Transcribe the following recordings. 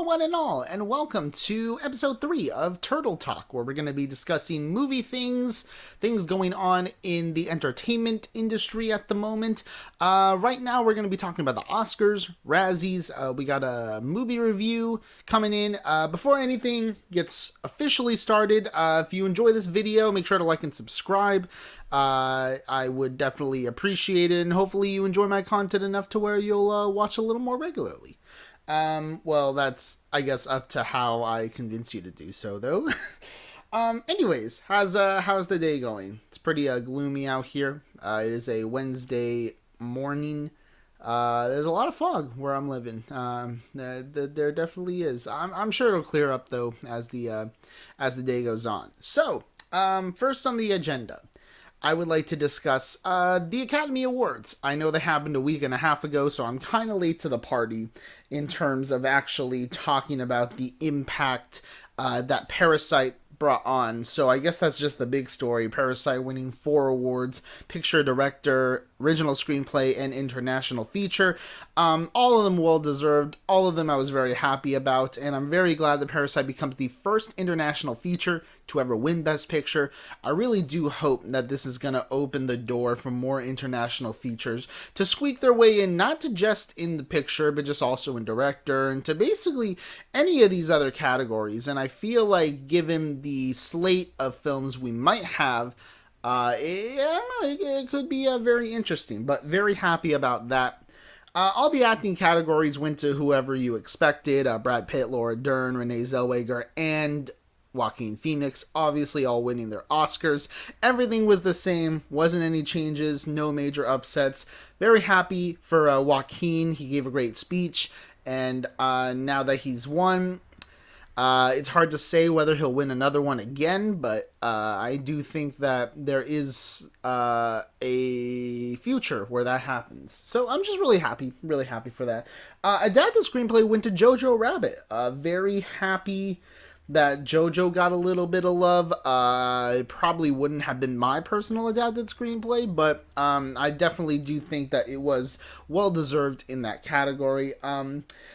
one and all, and welcome to episode 3 of Turtle Talk, where we're going to be discussing movie things going on in the entertainment industry at the moment. Right now, we're going to be talking about the Oscars, Razzies. We got a movie review coming in. Before anything gets officially started, if you enjoy this video, make sure to like and subscribe. I would definitely appreciate it, and hopefully you enjoy my content enough to where you'll watch a little more regularly. Well, that's, I guess, up to how I convince you to do so, though. Anyways, how's the day going? It's pretty gloomy out here. It is a Wednesday morning. There's a lot of fog where I'm living. There definitely is. I'm sure it'll clear up though as the day goes on. So, first on the agenda, I would like to discuss the Academy Awards. I know they happened a week and a half ago, so I'm kind of late to the party in terms of actually talking about the impact that Parasite brought on. So I guess that's just the big story. Parasite winning 4 awards: picture, director, original screenplay, and international feature. All of them well deserved. All of them I was very happy about, and I'm very glad that Parasite becomes the first international feature to ever win Best Picture. I really do hope that this is going to open the door for more international features to squeak their way in, not to just in the picture, but just also in director, and to basically any of these other categories. And I feel like given the slate of films we might have, it could be very interesting, but very happy about that. All the acting categories went to whoever you expected. Brad Pitt, Laura Dern, Renee Zellweger, and Joaquin Phoenix, obviously all winning their Oscars. Everything was the same, wasn't any changes, no major upsets. Very happy for Joaquin. He gave a great speech, and now that he's won, it's hard to say whether he'll win another one again, but I do think that there is a future where that happens. So I'm just really happy for that. Adapted screenplay went to Jojo Rabbit. Very happy that JoJo got a little bit of love. It probably wouldn't have been my personal adapted screenplay, but I definitely do think that it was well-deserved in that category.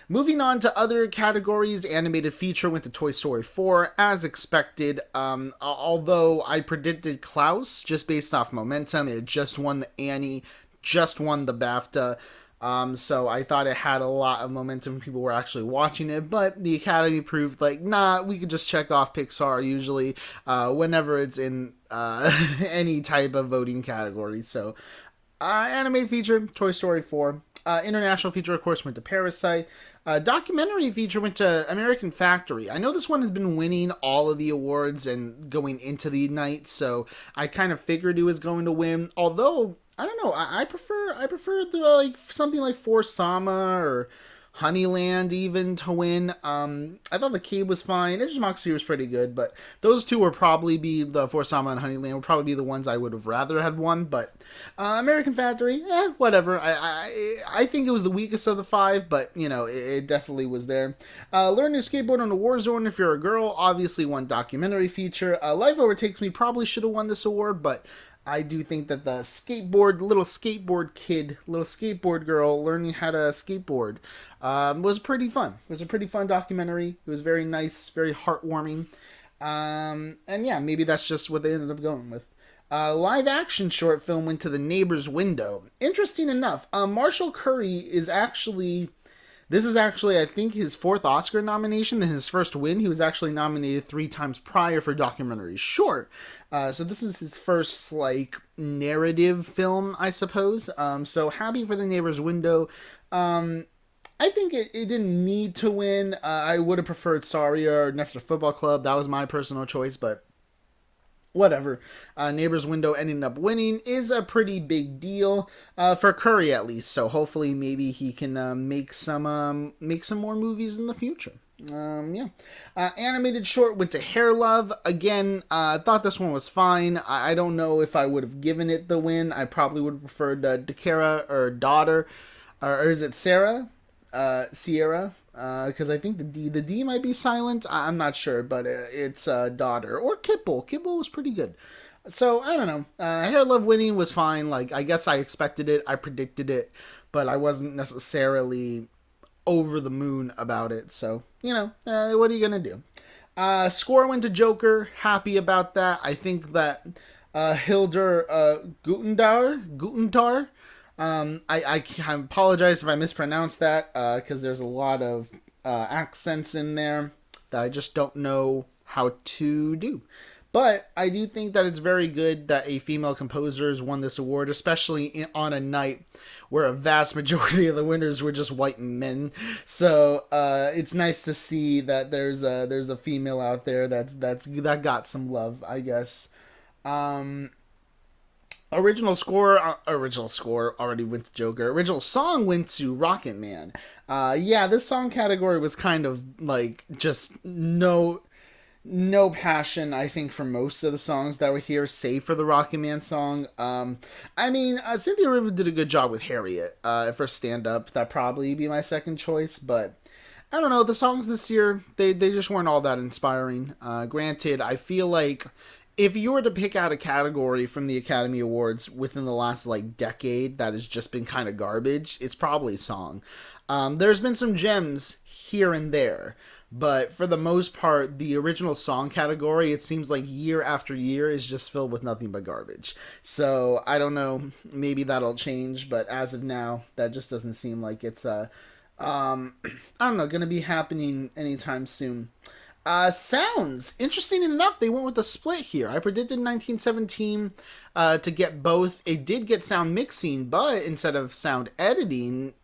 Moving on to other categories, animated feature went to Toy Story 4, as expected. Although I predicted Klaus, just based off momentum. It just won the Annie, just won the BAFTA. So I thought it had a lot of momentum. People were actually watching it, but the Academy proved like, nah, we could just check off Pixar usually, whenever it's in, any type of voting category. So, animated feature, Toy Story 4. International feature, of course, went to Parasite. Documentary feature went to American Factory. I know this one has been winning all of the awards and going into the night, so I kind of figured it was going to win. Although, I don't know, I prefer the, like, something like For Sama or Honeyland even to win. I thought The Cave was fine. Edge of Moxie was pretty good, but those two would probably be, the For Sama and Honeyland would probably be the ones I would have rather had won. But American Factory, whatever. I think it was the weakest of the 5, but you know, it definitely was there. Learn to Skateboard on the Warzone If You're a Girl obviously won documentary feature. Life Overtakes Me probably should have won this award, but I do think that the little skateboard girl learning how to skateboard was pretty fun. It was a pretty fun documentary. It was very nice, very heartwarming. And yeah, maybe that's just what they ended up going with. Live action short film went to The Neighbor's Window. Interesting enough, Marshall Curry is actually... This is actually, I think, his 4th Oscar nomination and his first win. He was actually nominated 3 times prior for documentary short. So this is his first, like, narrative film, I suppose. So happy for The Neighbor's Window. I think it didn't need to win. I would have preferred Sorry or Nefta Football Club. That was my personal choice, but whatever. Neighbor's Window ending up winning is a pretty big deal, for Curry at least. So hopefully maybe he can make some more movies in the future. Yeah. Animated short went to Hair Love. Again, thought this one was fine. I don't know if I would have given it the win. I probably would have preferred Dakara or Daughter, or is it Sarah? Sierra, because I think the D might be silent. I'm not sure, but it's Daughter or Kipple. Kipple was pretty good. So I don't know. Hair Love winning was fine. Like, I guess I expected it, I predicted it, but I wasn't necessarily over the moon about it. So, what are you going to do? Score went to Joker. Happy about that. I think that Hildur Gutentar. I apologize if I mispronounced that because there's a lot of accents in there that I just don't know how to do. But I do think that it's very good that a female composer has won this award, especially on a night where a vast majority of the winners were just white men. So it's nice to see that there's a female out there that got some love, I guess. Um, original score already went to Joker. Original song went to Rocket Man. Yeah, this song category was kind of like just no passion, I think, for most of the songs that were here, save for the Rocket Man song. Cynthia River did a good job with Harriet for stand up. That'd probably be my second choice, but I don't know. The songs this year, they just weren't all that inspiring. Granted, I feel like if you were to pick out a category from the Academy Awards within the last like decade that has just been kind of garbage, it's probably song. There's been some gems here and there, but for the most part, the original song category, it seems like year after year is just filled with nothing but garbage. So I don't know, maybe that'll change, but as of now, that just doesn't seem like it's I don't know, gonna be happening anytime soon. Sounds interesting enough. They went with a split here. I predicted 1917 to get both. It did get sound mixing, but instead of sound editing,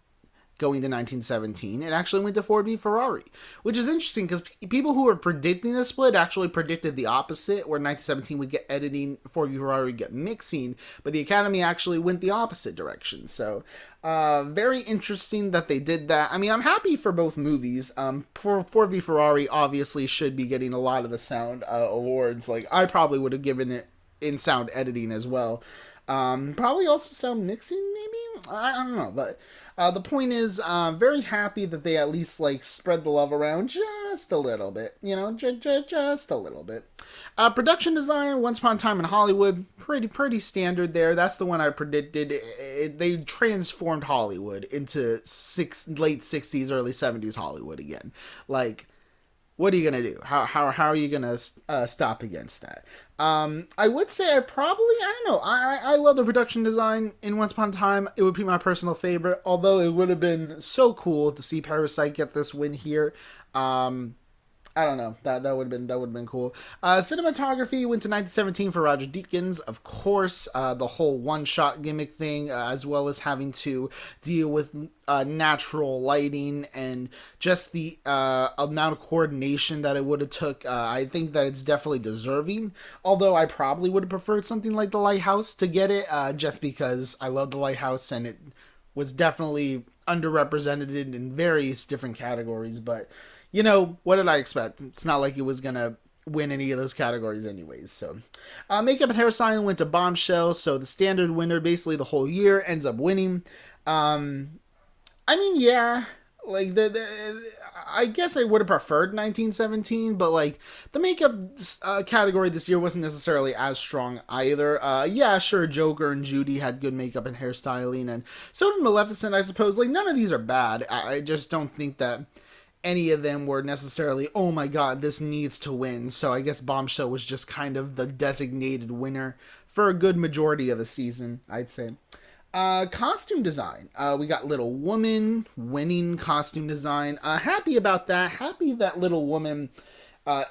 going to 1917, it actually went to Ford v Ferrari, which is interesting because people who were predicting the split actually predicted the opposite, where 1917 would get editing, Ford v Ferrari would get mixing, but the Academy actually went the opposite direction. So, very interesting that they did that. I mean, I'm happy for both movies. For Ford v Ferrari obviously should be getting a lot of the sound awards. Like, I probably would have given it in sound editing as well. Probably also sound mixing, maybe? I don't know, but the point is, very happy that they at least like spread the love around just a little bit, just a little bit. Production design, Once Upon a Time in Hollywood, pretty standard there. That's the one I predicted. They transformed Hollywood into late '60s, early '70s Hollywood again. Like, what are you gonna do? How are you gonna stop against that? I would say I don't know. I love the production design in Once Upon a Time. It would be my personal favorite, although it would have been so cool to see Parasite get this win here. I don't know. That would have been cool. Cinematography went to 1917 for Roger Deakins, of course. The whole one-shot gimmick thing, as well as having to deal with natural lighting and just the amount of coordination that it would have took. I think that it's definitely deserving. Although I probably would have preferred something like The Lighthouse to get it, just because I love The Lighthouse and it was definitely underrepresented in various different categories, but what did I expect? It's not like it was going to win any of those categories anyways. So, makeup and hairstyling went to Bombshell, so the standard winner basically the whole year ends up winning. Yeah, like I guess I would have preferred 1917, but like the makeup category this year wasn't necessarily as strong either. Yeah, sure, Joker and Judy had good makeup and hairstyling, and so did Maleficent, I suppose. Like, none of these are bad. I just don't think that any of them were necessarily, oh my god, this needs to win. So I guess Bombshell was just kind of the designated winner for a good majority of the season, I'd say. Costume design. We got Little Woman winning costume design. Happy about that. Happy that Little Woman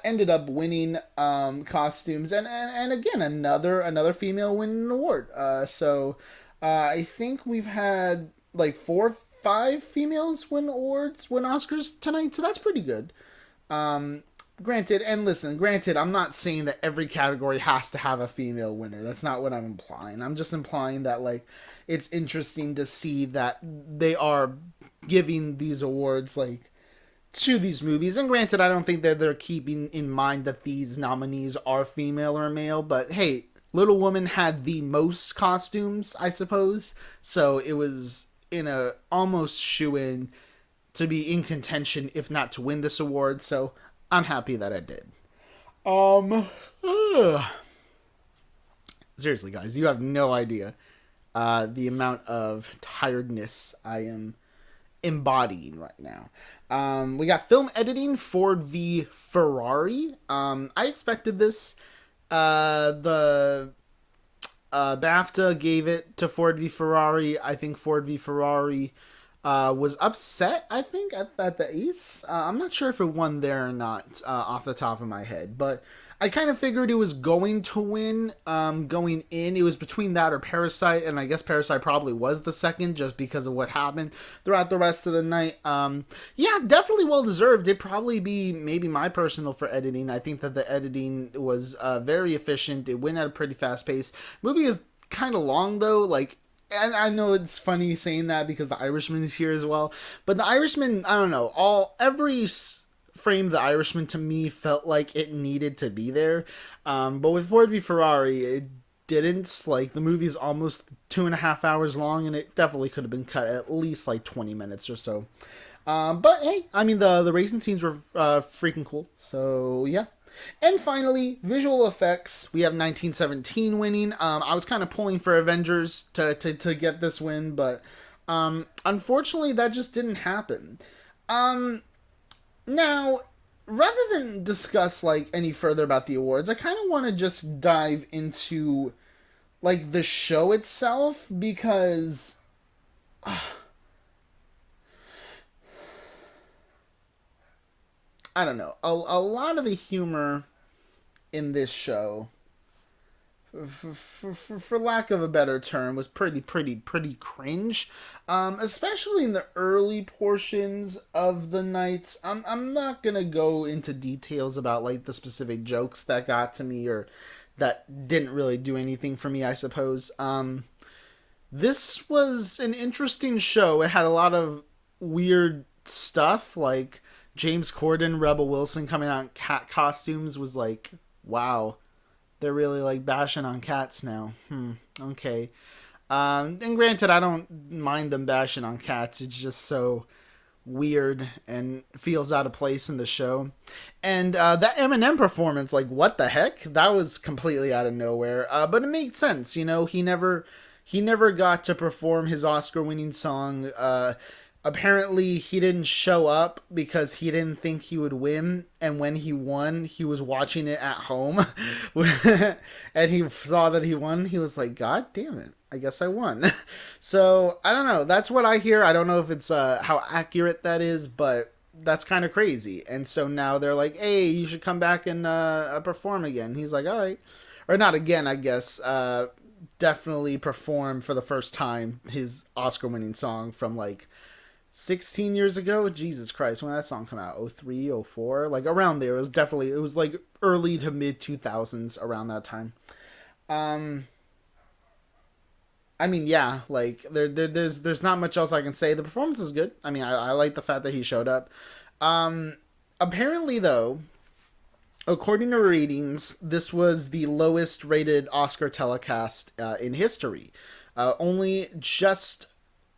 ended up winning costumes. And again, another female winning an award. I think we've had like 5 females win Oscars tonight, so that's pretty good. Granted, I'm not saying that every category has to have a female winner. That's not what I'm implying. I'm just implying that, like, it's interesting to see that they are giving these awards, like, to these movies. And granted, I don't think that they're keeping in mind that these nominees are female or male, but hey, Little Woman had the most costumes, I suppose, so it was in a almost shoe-in to be in contention, if not to win this award, so I'm happy that I did. Seriously, guys, you have no idea the amount of tiredness I am embodying right now. We got film editing, Ford v Ferrari. I expected this. The BAFTA gave it to Ford v Ferrari. I think Ford v Ferrari was upset, I think, at the Ace. I'm not sure if it won there or not off the top of my head, but I kind of figured it was going to win going in. It was between that or Parasite, and I guess Parasite probably was the second just because of what happened throughout the rest of the night. Yeah, definitely well deserved. It'd probably be maybe my personal for editing. I think that the editing was very efficient. It went at a pretty fast pace. Movie is kind of long though, like, and I know it's funny saying that because the Irishman is here as well, but the Irishman, I don't know, every frame of the Irishman to me felt like it needed to be there, but with Ford v Ferrari, it didn't. Like, the movie's almost 2.5 hours long, and it definitely could have been cut at least like 20 minutes or so. But hey, I mean, the racing scenes were freaking cool, so yeah. And finally, visual effects. We have 1917 winning. I was kind of pulling for Avengers to get this win, but unfortunately, that just didn't happen. Now, rather than discuss like any further about the awards, I kind of want to just dive into like the show itself because I don't know. A lot of the humor in this show, for lack of a better term, was pretty cringe. Especially in the early portions of the nights. I'm not gonna go into details about like the specific jokes that got to me or that didn't really do anything for me, I suppose. This was an interesting show. It had a lot of weird stuff, like James Corden, Rebel Wilson coming out in cat costumes was like, wow, they're really like bashing on cats now. Okay. And granted, I don't mind them bashing on cats. It's just so weird and feels out of place in the show. And that Eminem performance, like, what the heck? That was completely out of nowhere. But it made sense, you know. He never got to perform his Oscar-winning song. Apparently, he didn't show up because he didn't think he would win. And when he won, he was watching it at home. And he saw that he won. He was like, God damn it. I guess I won. So, I don't know. That's what I hear. I don't know if it's how accurate that is, but that's kind of crazy. And so now they're like, hey, you should come back and perform again. He's like, all right. Or not again, I guess. Definitely perform for the first time his Oscar-winning song from like 16 years ago. Jesus Christ, when did that song come out? 03, 04? Like around there. It was like early to mid 2000s around that time. I mean, yeah, like there's not much else I can say. The performance is good. I mean, I like the fact that he showed up. Apparently though, according to ratings, this was the lowest rated Oscar telecast in history. Only just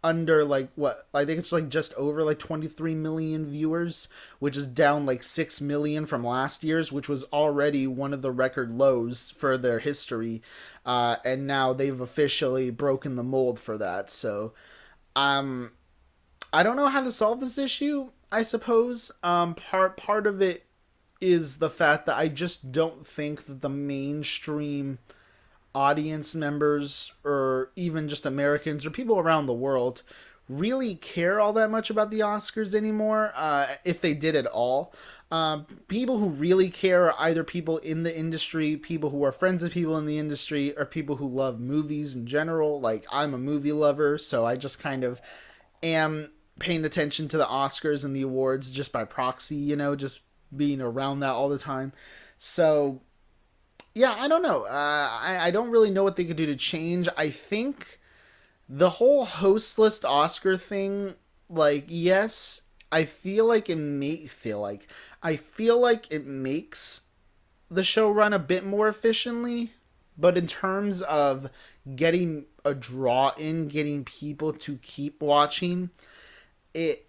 under like what I think it's like just over like 23 million viewers, which is down like 6 million from last year's, which was already one of the record lows for their history. And now they've officially broken the mold for that. So I don't know how to solve this issue, I suppose. Part of it is the fact that I just don't think that the mainstream audience members or even just Americans or people around the world really care all that much about the Oscars anymore, if they did at all. People who really care are either people in the industry, people who are friends of people in the industry, or people who love movies in general. Like, I'm a movie lover, so I just kind of am paying attention to the Oscars and the awards just by proxy, you know, just being around that all the time. So yeah, I don't know. I don't really know what they could do to change. I think the whole host list Oscar thing, like, yes, I feel like it makes the show run a bit more efficiently, but in terms of getting a draw in, getting people to keep watching, it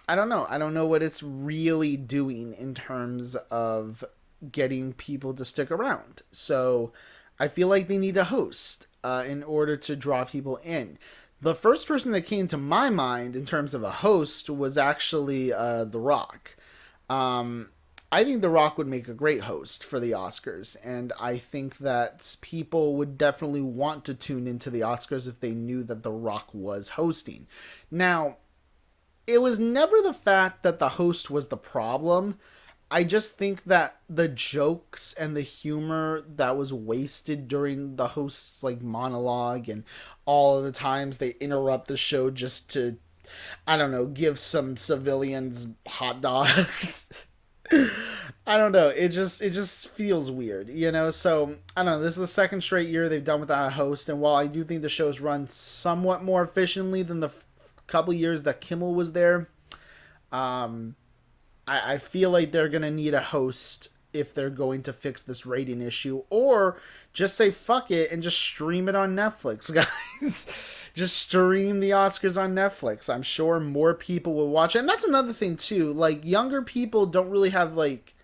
I don't know. I don't know what it's really doing in terms of getting people to stick around. So I feel like they need a host in order to draw people in. The first person that came to my mind in terms of a host was actually The Rock. Um, I think The Rock would make a great host for the Oscars, and I think that people would definitely want to tune into the Oscars if they knew that The Rock was hosting. Now, it was never the fact that the host was the problem. I just think that the jokes and the humor that was wasted during the host's like monologue and all of the times they interrupt the show just to, I don't know, give some civilians hot dogs. I don't know. It just feels weird, you know. So I don't know. This is the second straight year they've done without a host, and while I do think the show's run somewhat more efficiently than the couple years that Kimmel was there, um, I feel like they're gonna need a host if they're going to fix this rating issue, or just say fuck it and just stream it on Netflix, guys. Just stream the Oscars on Netflix. I'm sure more people will watch it. And that's another thing too. Like younger people don't really have like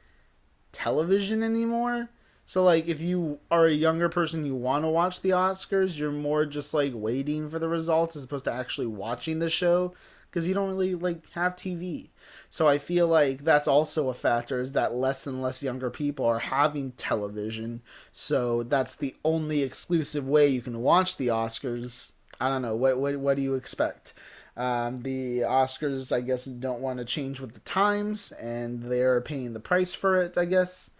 television anymore. So like if you are a younger person you want to watch the Oscars, you're more just like waiting for the results as opposed to actually watching the show because you don't really like have TV. So I feel like that's also a factor is that less and less younger people are having television. So that's the only exclusive way you can watch the Oscars. I don't know. What do you expect? The Oscars, I guess, don't want to change with the times, and they're paying the price for it, I guess.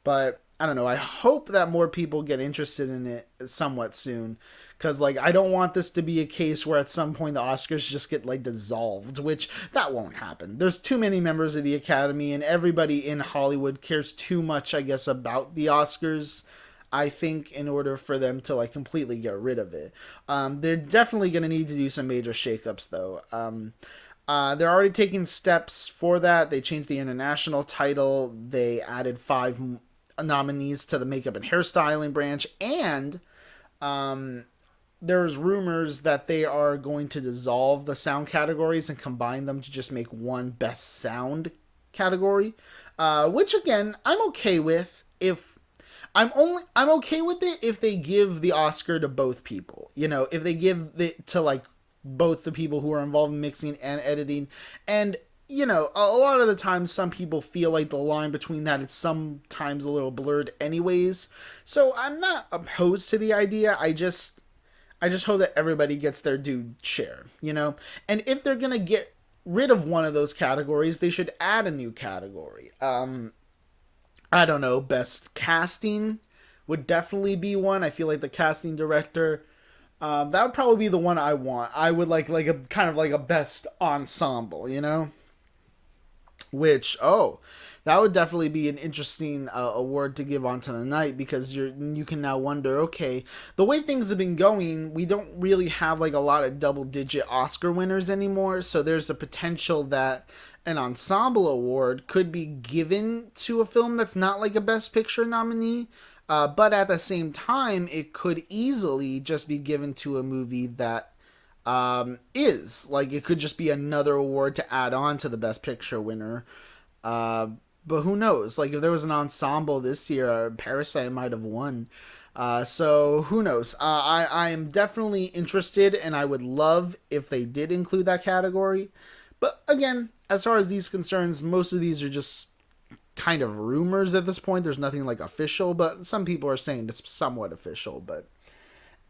But I don't know. I hope that more people get interested in it somewhat soon, because like I don't want this to be a case where at some point the Oscars just get like dissolved, which that won't happen. There's too many members of the Academy, and everybody in Hollywood cares too much, I guess, about the Oscars. I think in order for them to like completely get rid of it, they're definitely going to need to do some major shakeups though. They're already taking steps for that. They changed the international title. They added 5 nominees to the makeup and hairstyling branch, and there's rumors that they are going to dissolve the sound categories and combine them to just make one best sound category, which again I'm okay with. If I'm okay with it if they give the Oscar to both people. You know, if they give it to like both the people who are involved in mixing and editing. And you know, a lot of the times some people feel like the line between that is sometimes a little blurred anyways. So I'm not opposed to the idea. I just hope that everybody gets their due share, you know? And if they're going to get rid of one of those categories, they should add a new category. I don't know, best casting would definitely be one. I feel like the casting director, that would probably be the one I want. I would like a kind of like a best ensemble, you know? Which, oh, that would definitely be an interesting award to give onto the night, because you can now wonder, okay, the way things have been going, we don't really have like a lot of double digit Oscar winners anymore, so there's a potential that an ensemble award could be given to a film that's not like a best picture nominee, but at the same time it could easily just be given to a movie that is like, it could just be another award to add on to the best picture winner. But who knows? Like if there was an ensemble this year, Parasite might have won. So who knows? I am definitely interested, and I would love if they did include that category. But again, as far as these concerns, most of these are just kind of rumors at this point. There's nothing like official, but some people are saying it's somewhat official. But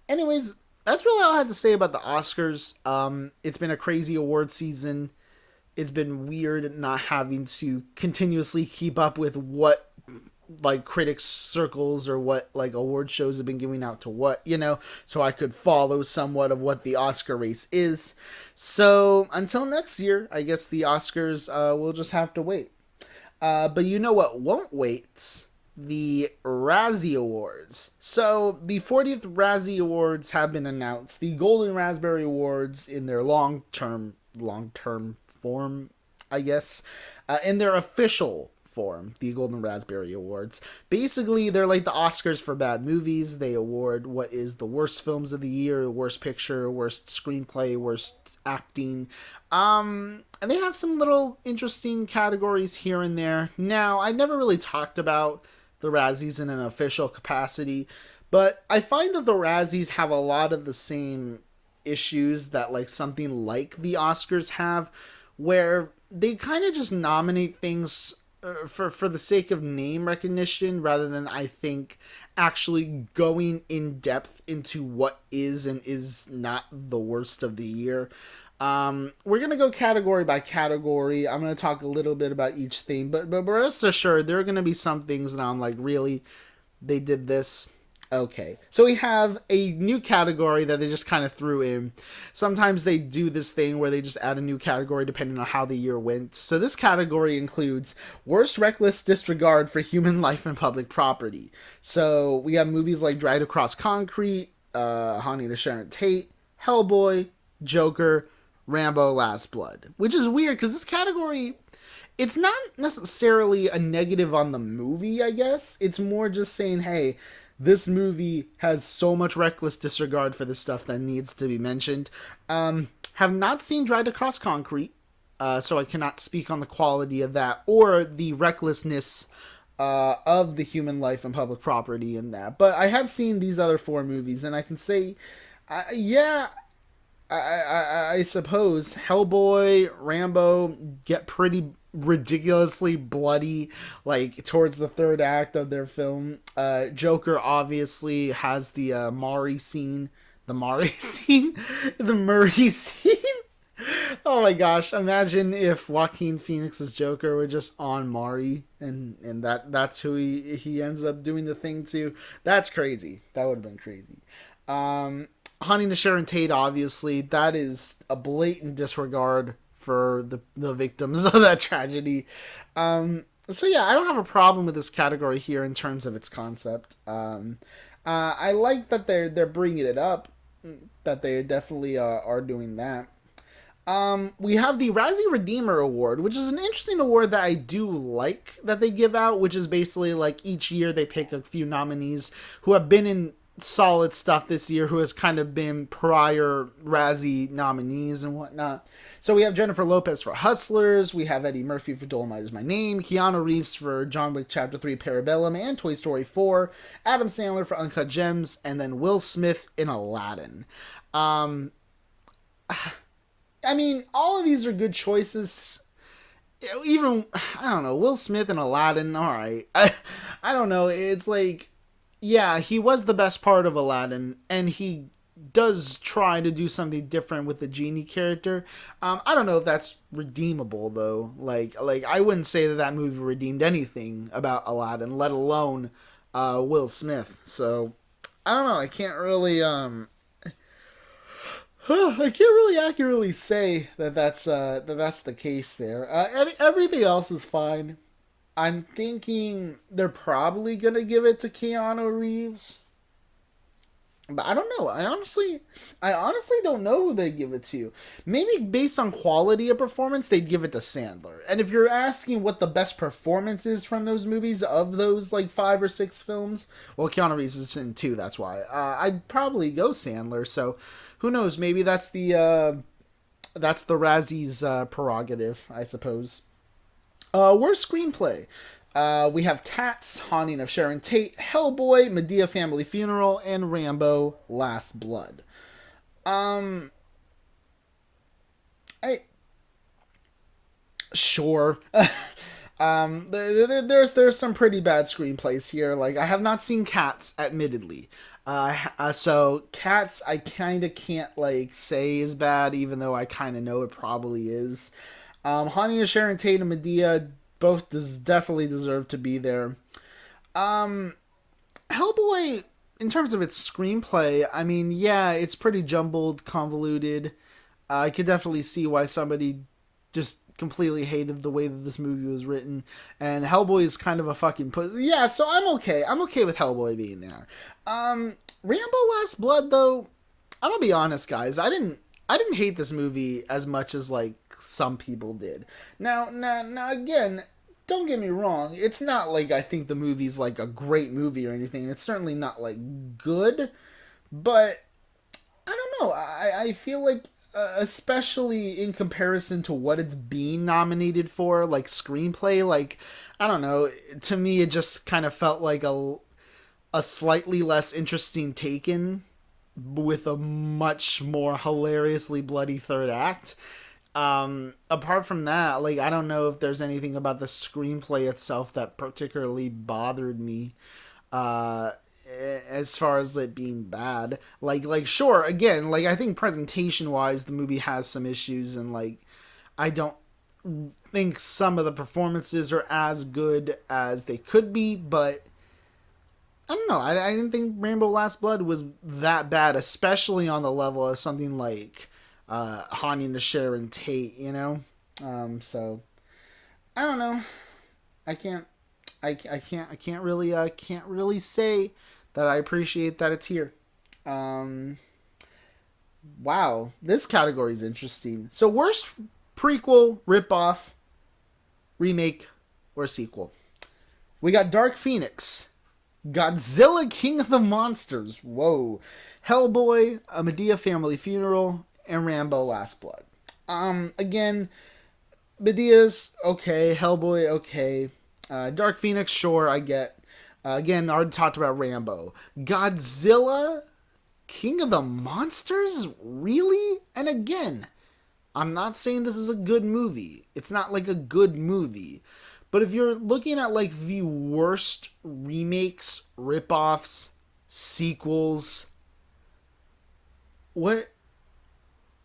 anyways, that's really all I had to say about the Oscars. It's been a crazy award season. It's been weird not having to continuously keep up with what like critics circles or what like award shows have been giving out to what, you know, so I could follow somewhat of what the Oscar race is. So until next year, I guess the Oscars will just have to wait. But you know what won't wait? The Razzie Awards. So the 40th Razzie Awards have been announced. The Golden Raspberry Awards in their long-term form, I guess, in their official form, the Golden Raspberry Awards. Basically, they're like the Oscars for bad movies. They award what is the worst films of the year, worst picture, worst screenplay, worst acting. And they have some little interesting categories here and there. Now, I never really talked about the Razzies in an official capacity, but I find that the Razzies have a lot of the same issues that like something like the Oscars have, where they kind of just nominate things for the sake of name recognition rather than, I think, actually going in depth into what is and is not the worst of the year. We're gonna go category by category. I'm gonna talk a little bit about each thing, but rest assured, there are gonna be some things that I'm like, really, they did this. Okay, so we have a new category that they just kind of threw in. Sometimes they do this thing where they just add a new category depending on how the year went. So this category includes worst reckless disregard for human life and public property. So we have movies like Drive Across Concrete, Haunting of Sharon Tate, Hellboy, Joker, Rambo: Last Blood. Which is weird because this category, it's not necessarily a negative on the movie, I guess. It's more just saying, hey, this movie has so much reckless disregard for the stuff that needs to be mentioned. Have not seen Drive Across Concrete, so I cannot speak on the quality of that or the recklessness of the human life and public property in that. But I have seen these other four movies, and I can say, yeah, I suppose Hellboy, Rambo get pretty ridiculously bloody, like towards the third act of their film. Joker obviously has the Mari scene, the Mari scene, the Murray scene. Oh my gosh! Imagine if Joaquin Phoenix's Joker were just on Mari, and that's who he ends up doing the thing to. That's crazy. That would have been crazy. Haunting of Sharon Tate, obviously, that is a blatant disregard for the victims of that tragedy. So yeah, I don't have a problem with this category here in terms of its concept. I like that they're bringing it up, that they definitely are doing that. We have the Razzie Redeemer Award, which is an interesting award that I do like that they give out, which is basically like each year they pick a few nominees who have been in solid stuff this year, who has kind of been prior Razzie nominees and whatnot. So we have Jennifer Lopez for Hustlers, we have Eddie Murphy for Dolomite Is My Name, Keanu Reeves for John Wick Chapter 3 Parabellum and Toy Story 4, Adam Sandler for Uncut Gems, and then Will Smith in Aladdin. I mean, all of these are good choices. Even, I don't know, Will Smith and Aladdin, alright. I don't know, it's like, yeah, he was the best part of Aladdin, and he does try to do something different with the genie character. I don't know if that's redeemable though. Like I wouldn't say that movie redeemed anything about Aladdin, let alone Will Smith. So I don't know. I can't really accurately say that that's the case there. Everything else is fine. I'm thinking they're probably gonna give it to Keanu Reeves, but I don't know. I honestly don't know who they'd give it to. Maybe based on quality of performance, they'd give it to Sandler. And if you're asking what the best performance is from those movies, of those like 5 or 6 films, well, Keanu Reeves is in 2. That's why I'd probably go Sandler. So who knows? Maybe that's the Razzies prerogative, I suppose. Worst screenplay. We have Cats, Haunting of Sharon Tate, Hellboy, Medea Family Funeral, and Rambo: Last Blood. Sure. There's some pretty bad screenplays here. Like, I have not seen Cats, admittedly. So Cats, I kind of can't like say is bad, even though I kind of know it probably is. Haunting of Sharon Tate and Medea both definitely deserve to be there. Hellboy, in terms of its screenplay, I mean, yeah, it's pretty jumbled, convoluted. I could definitely see why somebody just completely hated the way that this movie was written. And Hellboy is kind of a fucking yeah, so I'm okay. I'm okay with Hellboy being there. Rambo: Last Blood, though, I'm gonna be honest, guys. I didn't hate this movie as much as like some people did. Now again, don't get me wrong. It's not like I think the movie's like a great movie or anything. It's certainly not like good, but I don't know. I feel like, especially in comparison to what it's being nominated for, like screenplay, like I don't know. To me, it just kind of felt like a slightly less interesting Taken with a much more hilariously bloody third act. Apart from that, like, I don't know if there's anything about the screenplay itself that particularly bothered me. Uh, as far as it being bad, like sure, again, like I think presentation wise, the movie has some issues, and like I don't think some of the performances are as good as they could be, but I don't know. I didn't think Rainbow Last Blood was that bad, especially on the level of something like Haunting to Sharon Tate, you know? So I don't know. I can't can't really say that I appreciate that it's here. Um wow, this category is interesting. So worst prequel, ripoff, remake, or sequel. We got Dark Phoenix, Godzilla King of the Monsters, whoa, Hellboy, A Medea Family Funeral, and Rambo Last Blood. Again, Medea's okay, Hellboy okay, Dark Phoenix sure I get. Again, I already talked about Rambo. Godzilla King of the Monsters, really? And again, I'm not saying this is a good movie. It's not like a good movie. But if you're looking at like the worst remakes, ripoffs, sequels, what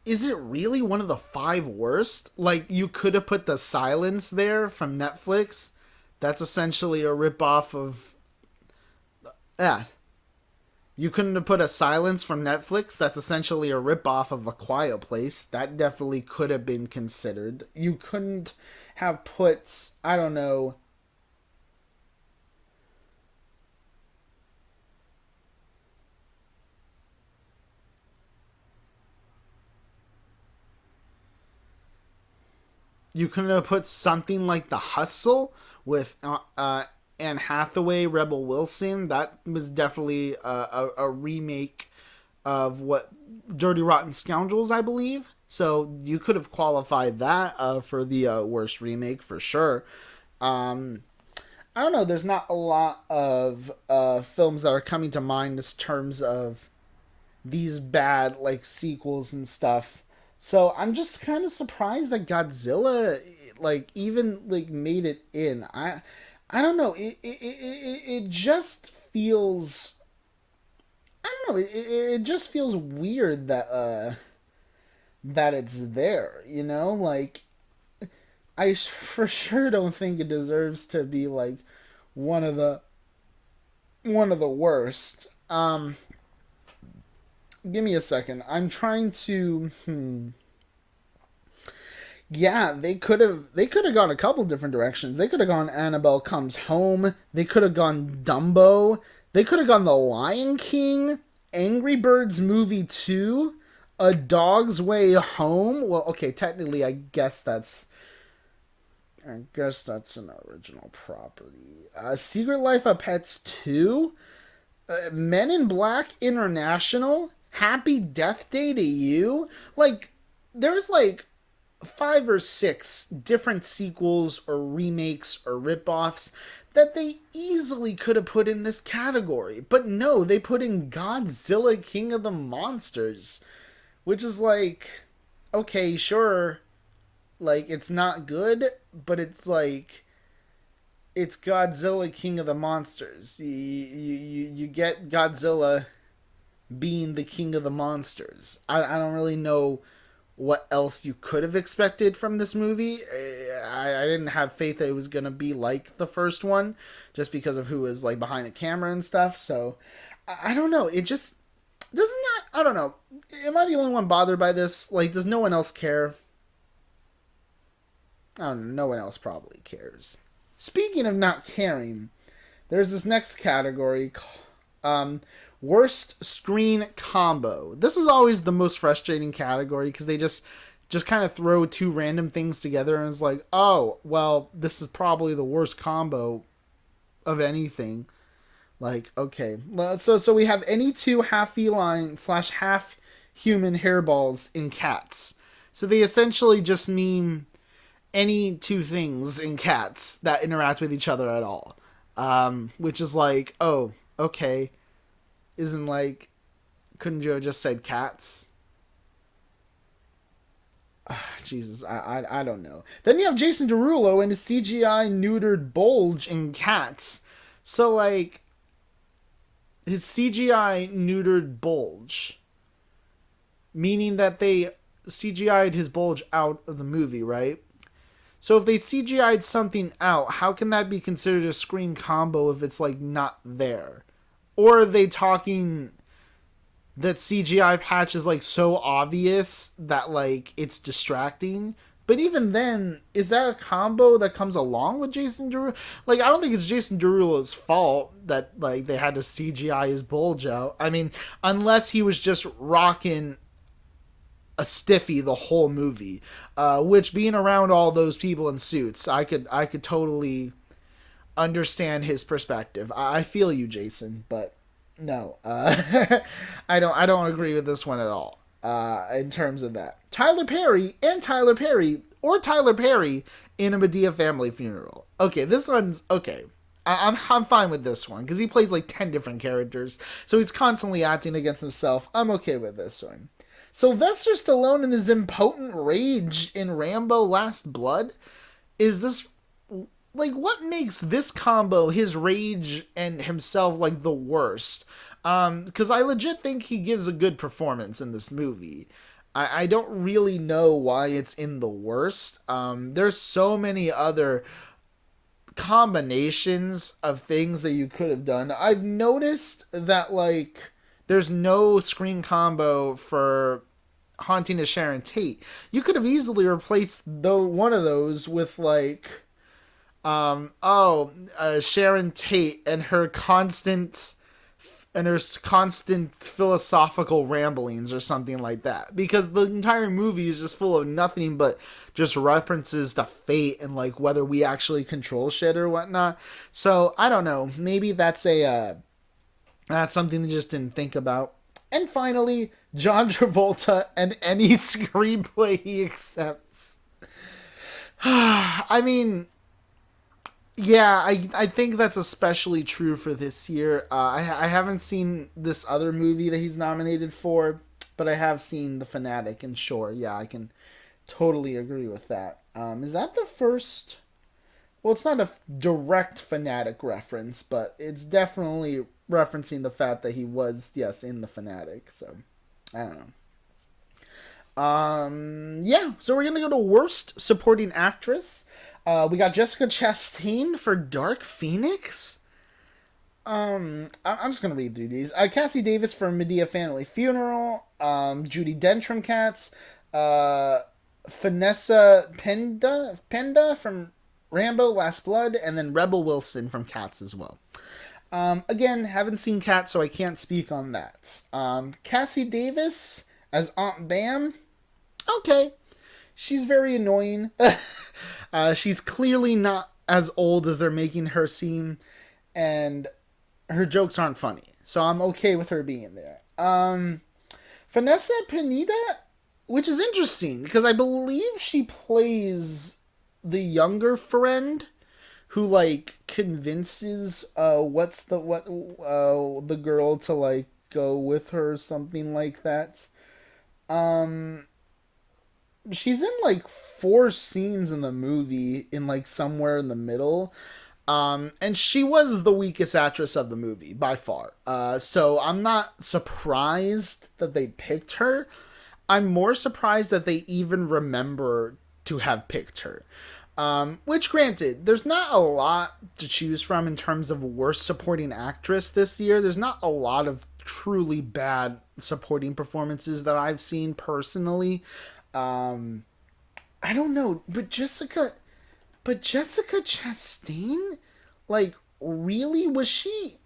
is it really one of the five worst? Like you could have put The Silence there from Netflix. That's essentially a ripoff of yeah. You couldn't have put A Silence from Netflix. That's essentially a ripoff of A Quiet Place. That definitely could have been considered. You couldn't have put, I don't know, you couldn't have put something like The Hustle with Anne Hathaway, Rebel Wilson. That was definitely a remake of what Dirty Rotten Scoundrels, I believe. So you could have qualified that for the worst remake for sure. Um, I don't know. There's not a lot of films that are coming to mind in terms of these bad like sequels and stuff. So I'm just kind of surprised that Godzilla like even like made it in. I don't know. It just feels I don't know. It just feels weird that that it's there. You know, like for sure don't think it deserves to be like one of the one of the worst. Give me a second. I'm trying to. Yeah, they could have gone a couple different directions. They could have gone Annabelle Comes Home. They could have gone Dumbo. They could have gone The Lion King, Angry Birds Movie 2, A Dog's Way Home. Well, okay, technically I guess that's an original property. Secret Life of Pets 2, Men in Black International, Happy Death Day to You. Like there's like five or six different sequels or remakes or ripoffs that they easily could have put in this category. But no, they put in Godzilla King of the Monsters, which is like, okay, sure, like it's not good, but it's like it's Godzilla King of the Monsters. You get Godzilla being the king of the monsters. I don't really know what else you could have expected from this movie. I didn't have faith that it was going to be like the first one just because of who was like behind the camera and stuff. So I don't know. It just does not. I don't know. Am I the only one bothered by this? Like, does no one else care? I don't know. No one else probably cares. Speaking of not caring, there's this next category, um, worst screen combo. This is always the most frustrating category because they just kind of throw two random things together and it's like, oh, well, this is probably the worst combo of anything. Like, okay, so we have any two half feline slash half human hairballs in cats. So they essentially just mean any two things in cats that interact with each other at all. Which is like, oh, okay, isn't like Couldn't you have just said cats? Jesus, I don't know. Then you have Jason Derulo and his CGI neutered bulge in Cats. So like his CGI neutered bulge, meaning that they CGI'd his bulge out of the movie, right? So if they CGI'd something out, how can that be considered a screen combo if it's like not there? Or are they talking that CGI patch is like so obvious that like it's distracting? But even then, is that a combo that comes along with Jason Derulo? Like, I don't think it's Jason Derulo's fault that like they had to CGI his bulge out. I mean, unless he was just rocking a stiffy the whole movie, which being around all those people in suits, I could totally understand his perspective. I feel you, Jason, but no, I don't agree with this one at all. In terms of that, Tyler Perry, or Tyler Perry in a Medea family funeral. Okay, this one's okay. I'm fine with this one because he plays like 10 different characters, so he's constantly acting against himself. I'm okay with this one. Sylvester Stallone in his impotent rage in Rambo Last Blood. Is this like what makes this combo, his rage and himself, like the worst? Because I legit think he gives a good performance in this movie. I don't really know why it's in the worst. There's so many other combinations of things that you could have done. I've noticed that like there's no screen combo for Haunting of Sharon Tate. You could have easily replaced one of those with like Sharon Tate and her constant philosophical ramblings or something like that, because the entire movie is just full of nothing but just references to fate and like whether we actually control shit or whatnot. So I don't know, maybe that's something I just didn't think about. And finally, John Travolta and any screenplay he accepts. I mean, yeah, I think that's especially true for this year. I haven't seen this other movie that he's nominated for, but I have seen The Fanatic, and sure, yeah, I can totally agree with that. Is that the first? Well, it's not a direct Fanatic reference, but it's definitely referencing the fact that he was, yes, in The Fanatic. So, I don't know. Yeah, so we're gonna go to Worst Supporting Actress. We got Jessica Chastain for Dark Phoenix. I'm just gonna read through these. Cassie Davis for Medea Family Funeral. Judy Dench from Cats. Vanessa Penda from Rambo Last Blood, and then Rebel Wilson from Cats as well. Again, haven't seen Cats, so I can't speak on that. Cassie Davis as Aunt Bam. Okay, she's very annoying. She's clearly not as old as they're making her seem, and her jokes aren't funny. So I'm okay with her being there. Vanessa Pineda, which is interesting because I believe she plays the younger friend who like convinces the girl to like go with her or something like that. Um she's in like four scenes in the movie in like somewhere in the middle. And she was the weakest actress of the movie by far. So I'm not surprised that they picked her. I'm more surprised that they even remember to have picked her. Which, granted, there's not a lot to choose from in terms of worst supporting actress this year. There's not a lot of truly bad supporting performances that I've seen personally. Um, I don't know, but Jessica Chastain, like, really was she?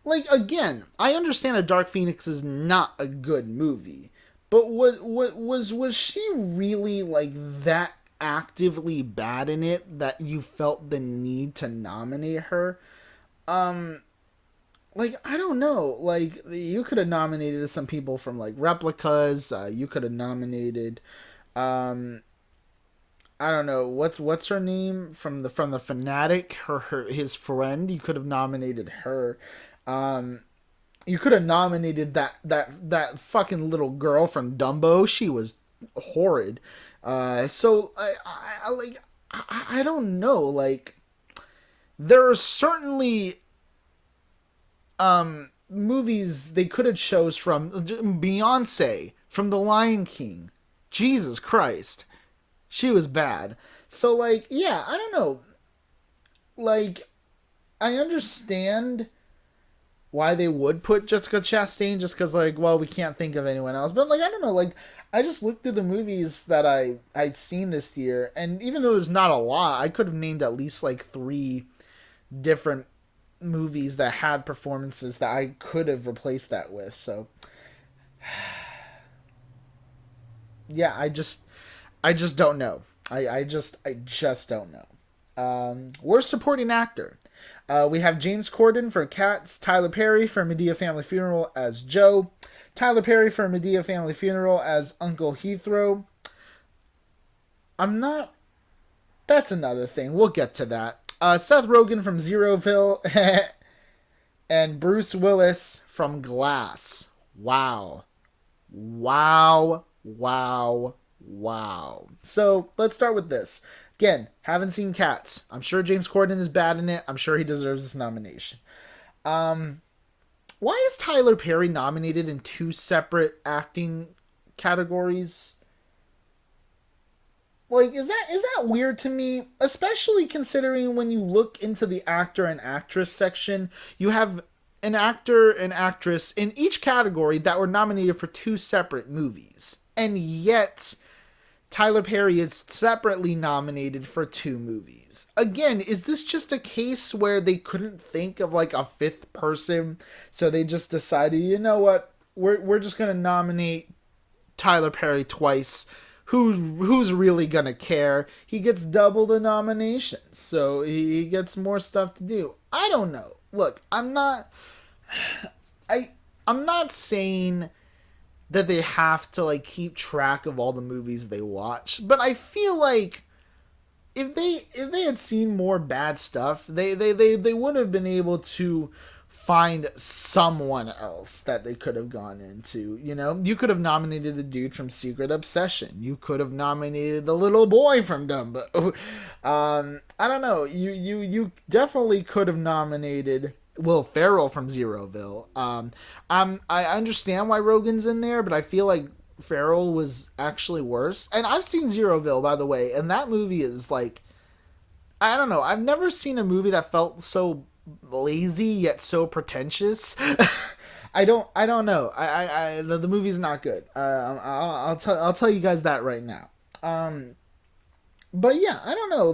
Like, again, I understand that Dark Phoenix is not a good movie, but was she really like that actively bad in it that you felt the need to nominate her? Um, like I don't know. Like you could have nominated some people from like Replicas. You could have nominated. Um, I don't know what's her name from the Fanatic. His friend. You could have nominated her. Um, You could have nominated that fucking little girl from Dumbo. She was horrid. So I like I don't know. Like there are certainly movies they could have chose from. Beyonce from The Lion King. Jesus Christ, she was bad. So like yeah, I don't know. Like I understand why they would put Jessica Chastain just because like well we can't think of anyone else, but like I don't know, like I just looked through the movies that I'd seen this year, and even though there's not a lot, I could have named at least like three different movies that had performances that I could have replaced that with. So yeah, I just don't know. I just don't know. Worst supporting actor. We have James Corden for Cats, Tyler Perry for Medea Family Funeral as Joe, Tyler Perry for Medea Family Funeral as Uncle Heathrow. I'm not. That's another thing. We'll get to that. Seth Rogen from Zeroville and Bruce Willis from Glass. Wow. Wow. Wow. Wow. So let's start with this. Again, haven't seen Cats. I'm sure James Corden is bad in it. I'm sure he deserves this nomination. Why is Tyler Perry nominated in two separate acting categories? Like, is that weird to me? Especially considering when you look into the actor and actress section, you have an actor and actress in each category that were nominated for two separate movies. And yet, Tyler Perry is separately nominated for two movies. Again, is this just a case where they couldn't think of like a fifth person, so they just decided, you know what, we're just gonna nominate Tyler Perry twice. Who's really gonna care? He gets double the nominations, so he gets more stuff to do. I don't know. Look, I'm not saying that they have to like keep track of all the movies they watch, but I feel like if they had seen more bad stuff, they would have been able to find someone else that they could have gone into. You know, you could have nominated the dude from Secret Obsession. You could have nominated the little boy from Dumbo. I don't know. You definitely could have nominated Will Ferrell from Zeroville. I understand why Rogen's in there, but I feel like Ferrell was actually worse. And I've seen Zeroville, by the way, and that movie is like, I don't know. I've never seen a movie that felt so lazy yet so pretentious. I don't know. The movie's not good. I'll tell you guys that right now. But yeah, I don't know.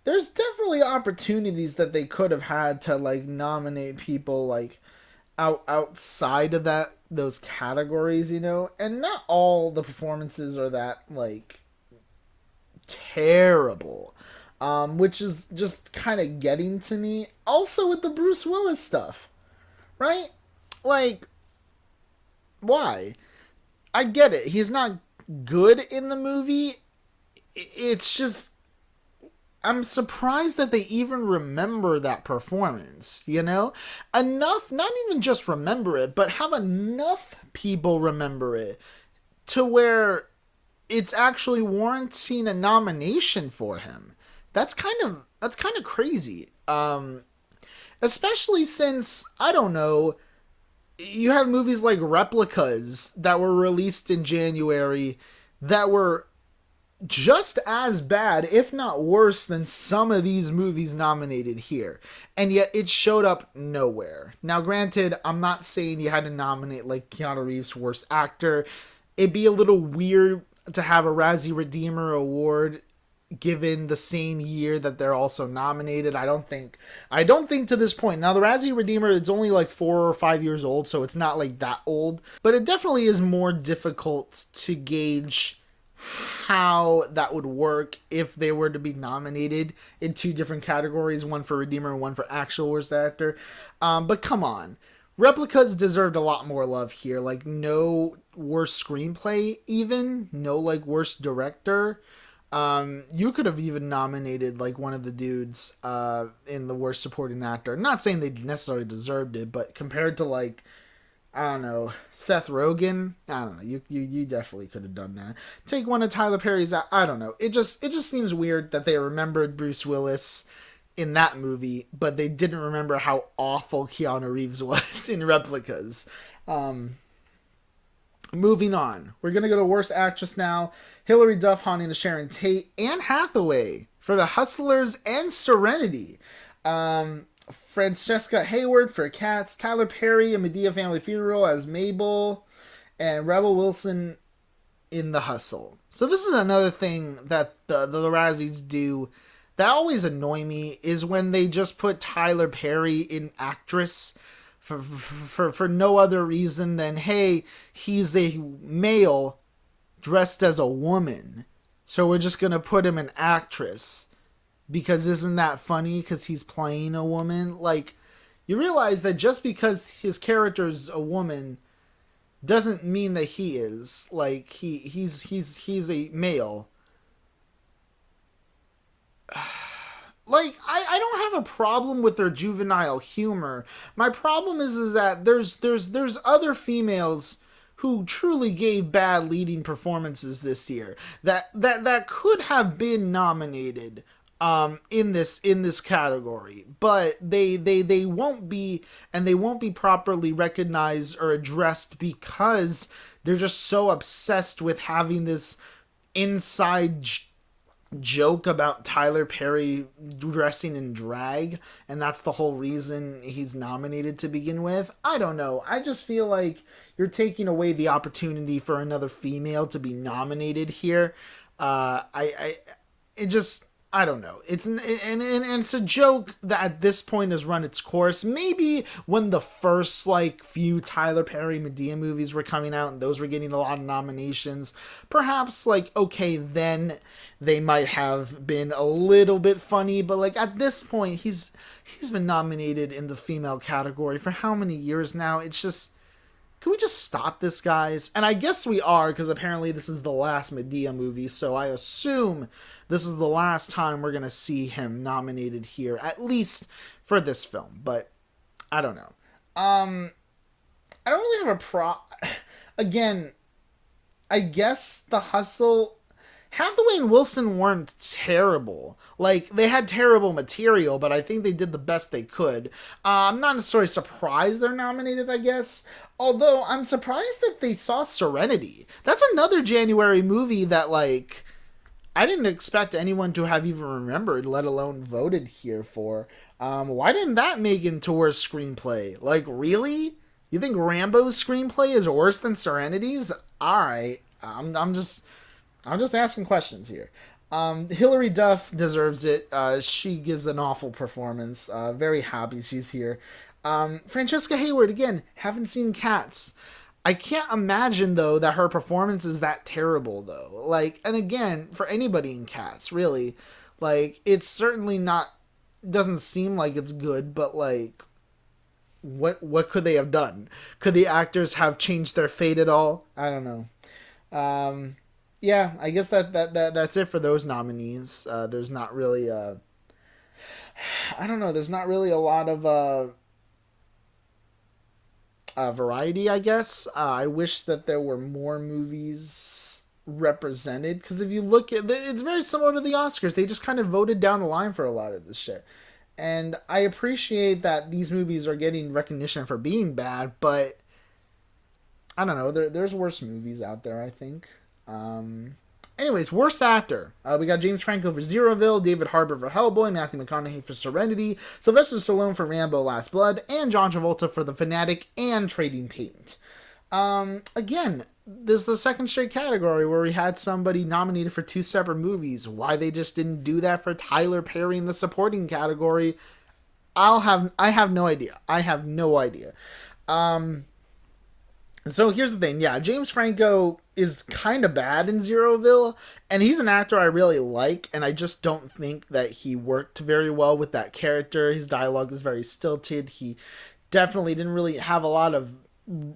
There's definitely opportunities that they could have had to like nominate people like outside of those categories, you know, and not all the performances are that like terrible, which is just kind of getting to me. Also with the Bruce Willis stuff, right? Like, why? I get it. He's not good in the movie. It's just I'm surprised that they even remember that performance, you know? Enough, not even just remember it, but have enough people remember it to where it's actually warranting a nomination for him. That's kind of crazy. Especially since I don't know, you have movies like Replicas that were released in January that were just as bad, if not worse, than some of these movies nominated here. And yet it showed up nowhere. Now, granted, I'm not saying you had to nominate like Keanu Reeves for Worst Actor. It'd be a little weird to have a Razzie Redeemer Award given the same year that they're also nominated. I don't think to this point. Now the Razzie Redeemer, it's only like 4 or 5 years old, so it's not like that old. But it definitely is more difficult to gauge how that would work if they were to be nominated in two different categories, one for Redeemer and one for actual worst actor. But come on. Replicas deserved a lot more love here. Like, no worst screenplay even. No, like, worst director. You could have even nominated like one of the dudes in the worst supporting actor. Not saying they necessarily deserved it, but compared to like I don't know Seth Rogen, I don't know. You definitely could have done that. Take one of Tyler Perry's. I don't know. It just seems weird that they remembered Bruce Willis in that movie, but they didn't remember how awful Keanu Reeves was in Replicas. Um, Moving on, we're gonna go to worst actress now. Hilary Duff haunting to Sharon Tate, Anne Hathaway for The Hustlers and Serenity. Francesca Hayward for Cats, Tyler Perry and Medea Family Funeral as Mabel, and Rebel Wilson in The Hustle. So this is another thing that the Razzies do that always annoy me is when they just put Tyler Perry in actress for no other reason than hey, he's a male dressed as a woman, so we're just gonna put him in actress because isn't that funny because he's playing a woman. Like, you realize that just because his character's a woman doesn't mean that he is like he's a male. Like, I don't have a problem with their juvenile humor. My problem is that there's other females who truly gave bad leading performances this year that could have been nominated in this category, but they won't be, and they won't be properly recognized or addressed because they're just so obsessed with having this inside joke about Tyler Perry dressing in drag, and that's the whole reason he's nominated to begin with. I don't know. I just feel like you're taking away the opportunity for another female to be nominated here. It just, I don't know. And it's a joke that at this point has run its course. Maybe when the first like few Tyler Perry Medea movies were coming out and those were getting a lot of nominations, perhaps like okay, then they might have been a little bit funny. But like at this point, he's been nominated in the female category for how many years now? It's just, can we just stop this, guys? And I guess we are, because apparently this is the last Medea movie, so I assume this is the last time we're going to see him nominated here, at least for this film. But I don't know. I don't really have Again, I guess The Hustle... Hathaway and Wilson weren't terrible. Like, they had terrible material, but I think they did the best they could. I'm not necessarily surprised they're nominated, I guess. Although, I'm surprised that they saw Serenity. That's another January movie that, like, I didn't expect anyone to have even remembered, let alone voted here for. Why didn't that make it to worst screenplay? Like, really? You think Rambo's screenplay is worse than Serenity's? Alright. I'm just asking questions here. Hilary Duff deserves it. She gives an awful performance. Very happy she's here. Francesca Hayward, again, haven't seen Cats. I can't imagine, though, that her performance is that terrible, though. Like, and again, for anybody in Cats, really, like, it's certainly not, doesn't seem like it's good, but, like, what could they have done? Could the actors have changed their fate at all? I don't know. Yeah, I guess that's it for those nominees. There's not really I don't know, there's not really a lot of variety, I guess. I wish that there were more movies represented, because if you look at it's very similar to the Oscars. They just kind of voted down the line for a lot of this shit. And I appreciate that these movies are getting recognition for being bad, but I don't know, there's worse movies out there, I think. Anyways, worst actor. We got James Franco for Zeroville, David Harbour for Hellboy, Matthew McConaughey for Serenity, Sylvester Stallone for Rambo Last Blood, and John Travolta for The Fanatic and Trading Paint. Again, this is the second straight category where we had somebody nominated for two separate movies. Why they just didn't do that for Tyler Perry in the supporting category, I have no idea. I have no idea. So here's the thing. Yeah, James Franco is kind of bad in Zeroville, and he's an actor I really like, and I just don't think that he worked very well with that character. His dialogue is very stilted. He definitely didn't really have a lot of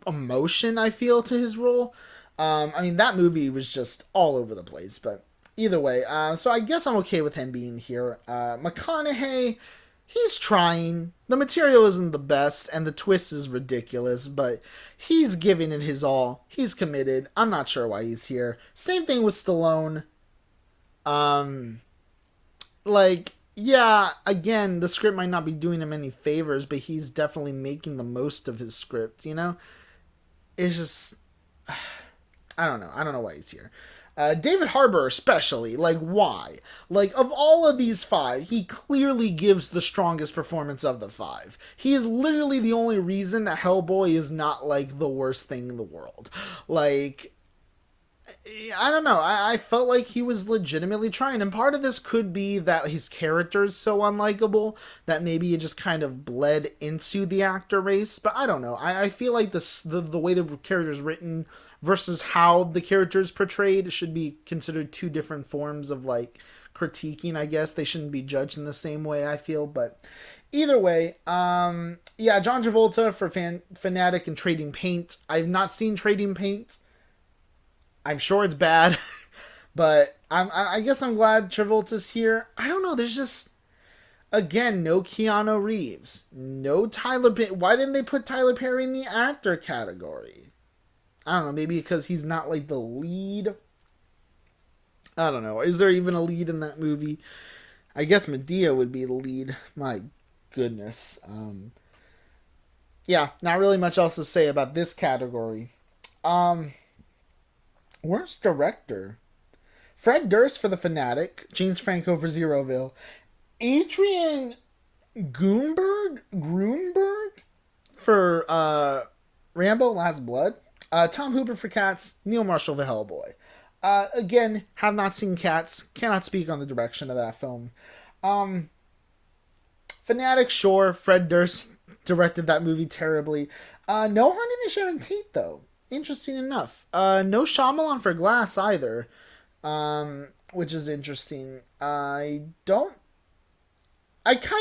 emotion, I feel, to his role. I mean, that movie was just all over the place, but either way, so I guess I'm okay with him being here. McConaughey, he's trying. The material isn't the best, and the twist is ridiculous, but he's giving it his all. He's committed. I'm not sure why he's here. Same thing with Stallone. Um, yeah, again, the script might not be doing him any favors, but he's definitely making the most of his script, you know? It's just, I don't know. I don't know why he's here. David Harbour, especially, like, why? Like, of all of these five, he clearly gives the strongest performance of the five. He is literally the only reason that Hellboy is not, like, the worst thing in the world. Like, I don't know. I felt like he was legitimately trying, and part of this could be that his character is so unlikable that maybe it just kind of bled into the actor race. But I don't know. I feel like the way the character is written versus how the character is portrayed should be considered two different forms of like critiquing. I guess they shouldn't be judged in the same way. I feel, but either way, yeah, John Travolta for Fanatic and Trading Paint. I've not seen Trading Paint. I'm sure it's bad, but I guess I'm glad Travolta's here. I don't know. There's just, again, no Keanu Reeves, no Tyler. Why didn't they put Tyler Perry in the actor category? I don't know. Maybe because he's not like the lead. I don't know. Is there even a lead in that movie? I guess Medea would be the lead. My goodness. Yeah, not really much else to say about this category. Worst director. Fred Durst for The Fanatic. James Franco for Zeroville. Adrian Grunberg for Rambo Last Blood. Tom Hooper for Cats. Neil Marshall for Hellboy. Again, have not seen Cats. Cannot speak on the direction of that film. Fanatic, sure. Fred Durst directed that movie terribly. No Honey to Sharon Tate, though. Interesting enough. No Shyamalan for Glass either, which is interesting. I kind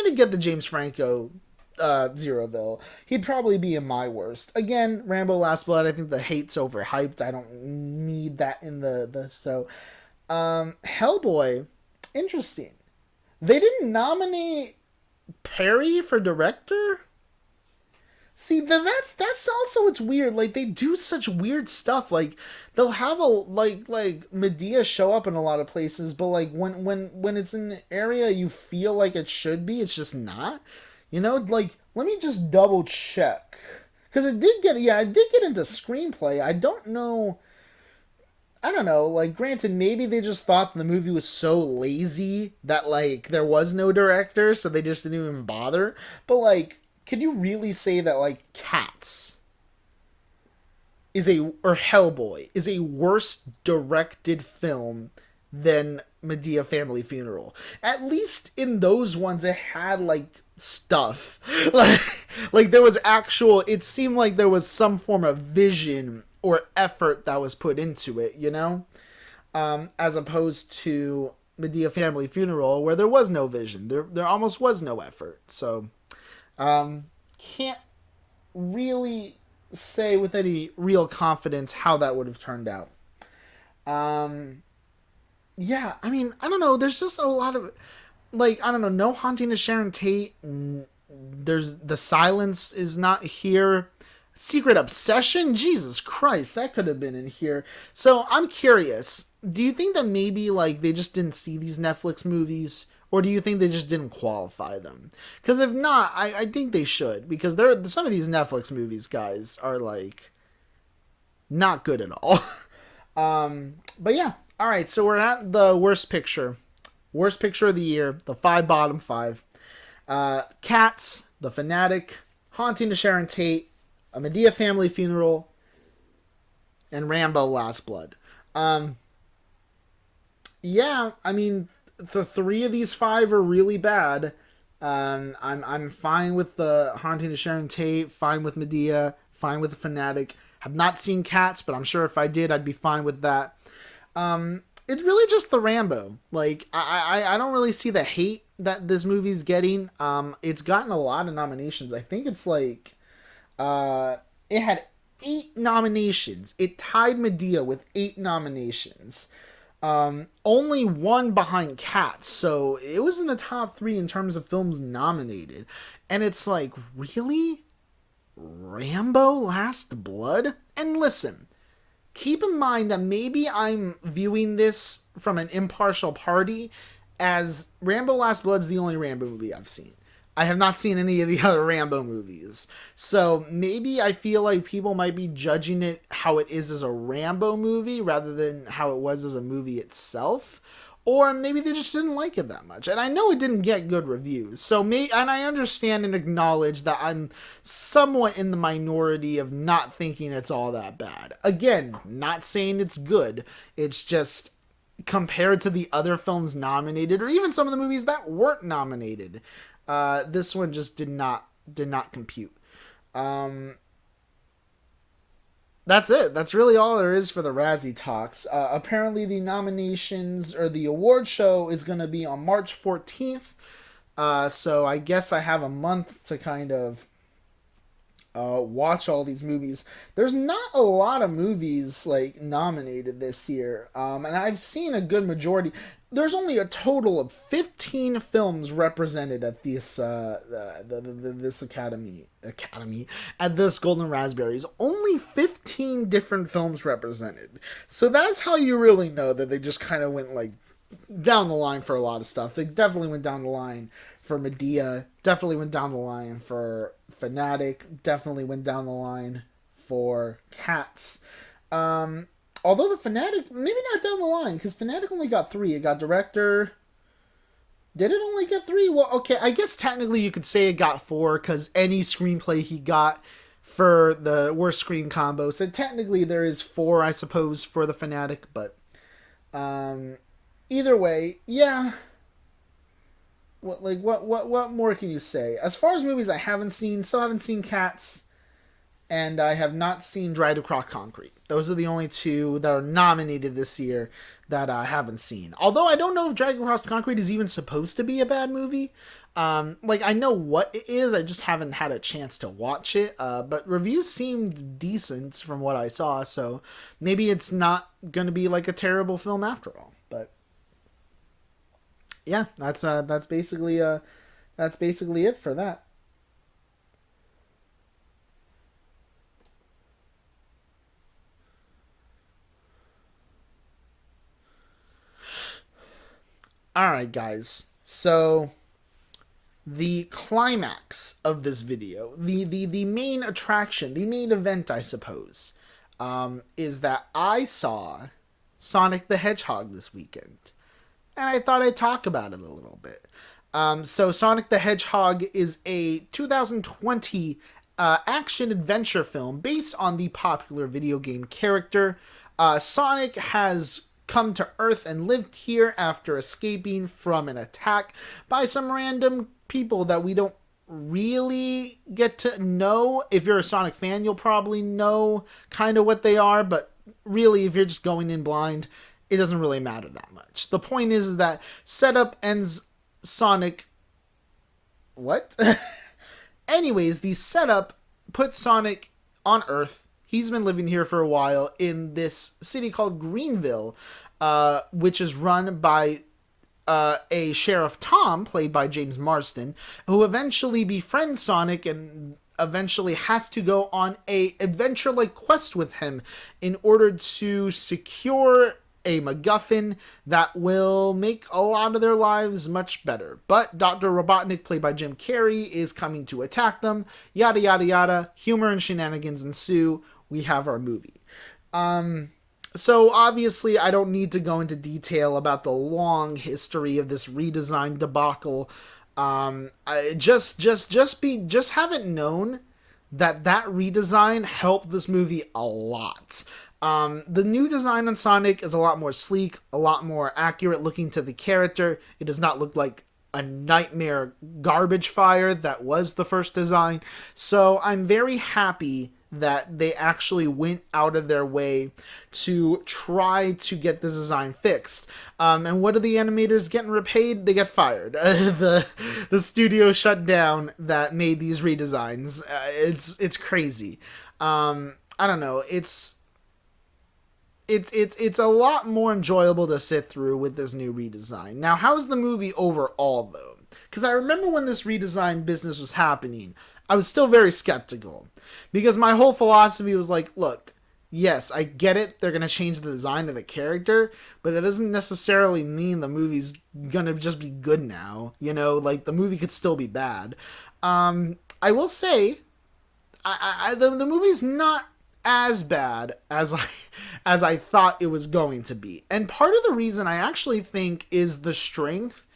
of get the James Franco Zeroville. He'd probably be in my worst. Again, Rambo Last Blood, I think the hate's overhyped. I don't need that in the so. Hellboy, interesting. They didn't nominate Perry for director? See, that's also what's weird. Like they do such weird stuff. Like they'll have a like Medea show up in a lot of places, but like when it's in the area you feel like it should be, it's just not. You know, like let me just double check because it did get into screenplay. I don't know. I don't know. Like, granted, maybe they just thought the movie was so lazy that like there was no director, so they just didn't even bother. But like. Could you really say that like Cats or Hellboy is a worse directed film than Medea Family Funeral? At least in those ones it had like stuff. like there was it seemed like there was some form of vision or effort that was put into it, you know? As opposed to Medea Family Funeral where there was no vision. There almost was no effort. So can't really say with any real confidence how that would have turned out. Yeah, I mean, I don't know. There's just a lot of, like, I don't know. No Haunting of Sharon Tate. There's The Silence is not here. Secret Obsession? Jesus Christ, that could have been in here. So I'm curious. Do you think that maybe, like, they just didn't see these Netflix movies? Or do you think they just didn't qualify them? Because if not, I think they should. Because some of these Netflix movies, guys, are like not good at all. But yeah, all right. So we're at the worst picture of the year. The bottom five: Cats, The Fanatic, Haunting of Sharon Tate, A Medea Family Funeral, and Rambo: Last Blood. Yeah, I mean. The three of these five are really bad. I'm fine with the Haunting of Sharon Tate, fine with Medea, fine with the Fanatic. Have not seen Cats, but I'm sure if I did, I'd be fine with that. It's really just the Rambo. Like I don't really see the hate that this movie's getting. It's gotten a lot of nominations. I think it's like it had 8 nominations. It tied Medea with 8 nominations. Only one behind Cats, so it was in the top three in terms of films nominated. And it's like, really? Rambo Last Blood? And listen, keep in mind that maybe I'm viewing this from an impartial party, as Rambo Last Blood's the only Rambo movie I've seen. I have not seen any of the other Rambo movies. So maybe I feel like people might be judging it how it is as a Rambo movie rather than how it was as a movie itself. Or maybe they just didn't like it that much. And I know it didn't get good reviews. And I understand and acknowledge that I'm somewhat in the minority of not thinking it's all that bad. Again, not saying it's good. It's just compared to the other films nominated, or even some of the movies that weren't nominated, this one just did not compute. That's it. That's really all there is for the Razzie talks. Apparently, the nominations or the award show is going to be on March 14th. So I guess I have a month to kind of watch all these movies. There's not a lot of movies like nominated this year, and I've seen a good majority. There's only a total of 15 films represented at this this academy at this Golden Raspberries. Only 15 different films represented. So that's how you really know that they just kind of went like down the line for a lot of stuff. They definitely went down the line for Medea, definitely went down the line for Fanatic, definitely went down the line for Cats. Although the Fanatic, maybe not down the line, because Fanatic only got 3. It got director. Did it only get 3? Well, okay, I guess technically you could say it got 4, because any screenplay he got for the worst screen combo. So technically there is 4, I suppose, for the Fanatic, but either way, yeah. What more can you say? As far as movies I still haven't seen Cats, and I have not seen Drive Across Concrete. Those are the only 2 that are nominated this year that I haven't seen. Although I don't know if Drive Across Concrete is even supposed to be a bad movie. I know what it is, I just haven't had a chance to watch it. But reviews seemed decent from what I saw, so maybe it's not going to be like a terrible film after all. But yeah, that's basically it for that. All right, guys. So the climax of this video, the main attraction, the main event, I suppose, is that I saw Sonic the Hedgehog this weekend, and I thought I'd talk about it a little bit. So Sonic the Hedgehog is a 2020 action adventure film based on the popular video game character. Sonic has come to Earth and lived here after escaping from an attack by some random people that we don't really get to know. If you're a Sonic fan, you'll probably know kind of what they are, but really, if you're just going in blind, it doesn't really matter that much. The point is that setup ends Sonic... What? Anyways, the setup puts Sonic on Earth. He's been living here for a while in this city called Greenville, which is run by a Sheriff Tom, played by James Marsden, who eventually befriends Sonic and eventually has to go on a adventure-like quest with him in order to secure a MacGuffin that will make a lot of their lives much better. But Dr. Robotnik, played by Jim Carrey, is coming to attack them. Yada yada yada. Humor and shenanigans ensue. We have our movie. So obviously I don't need to go into detail about the long history of this redesign debacle. Just have it known that redesign helped this movie a lot. The new design on Sonic is a lot more sleek, a lot more accurate looking to the character. It does not look like a nightmare garbage fire that was the first design. So I'm very happy that they actually went out of their way to try to get this design fixed. And what are the animators getting repaid? They get fired. The studio shut down that made these redesigns. It's crazy. I don't know. it's a lot more enjoyable to sit through with this new redesign. Now, how's the movie overall though? Because I remember when this redesign business was happening, I was still very skeptical because my whole philosophy was like, look, yes, I get it. They're gonna change the design of the character, but that doesn't necessarily mean the movie's gonna just be good now. You know, like the movie could still be bad. I will say, the movie's not as bad as I thought it was going to be, and part of the reason I actually think is the strength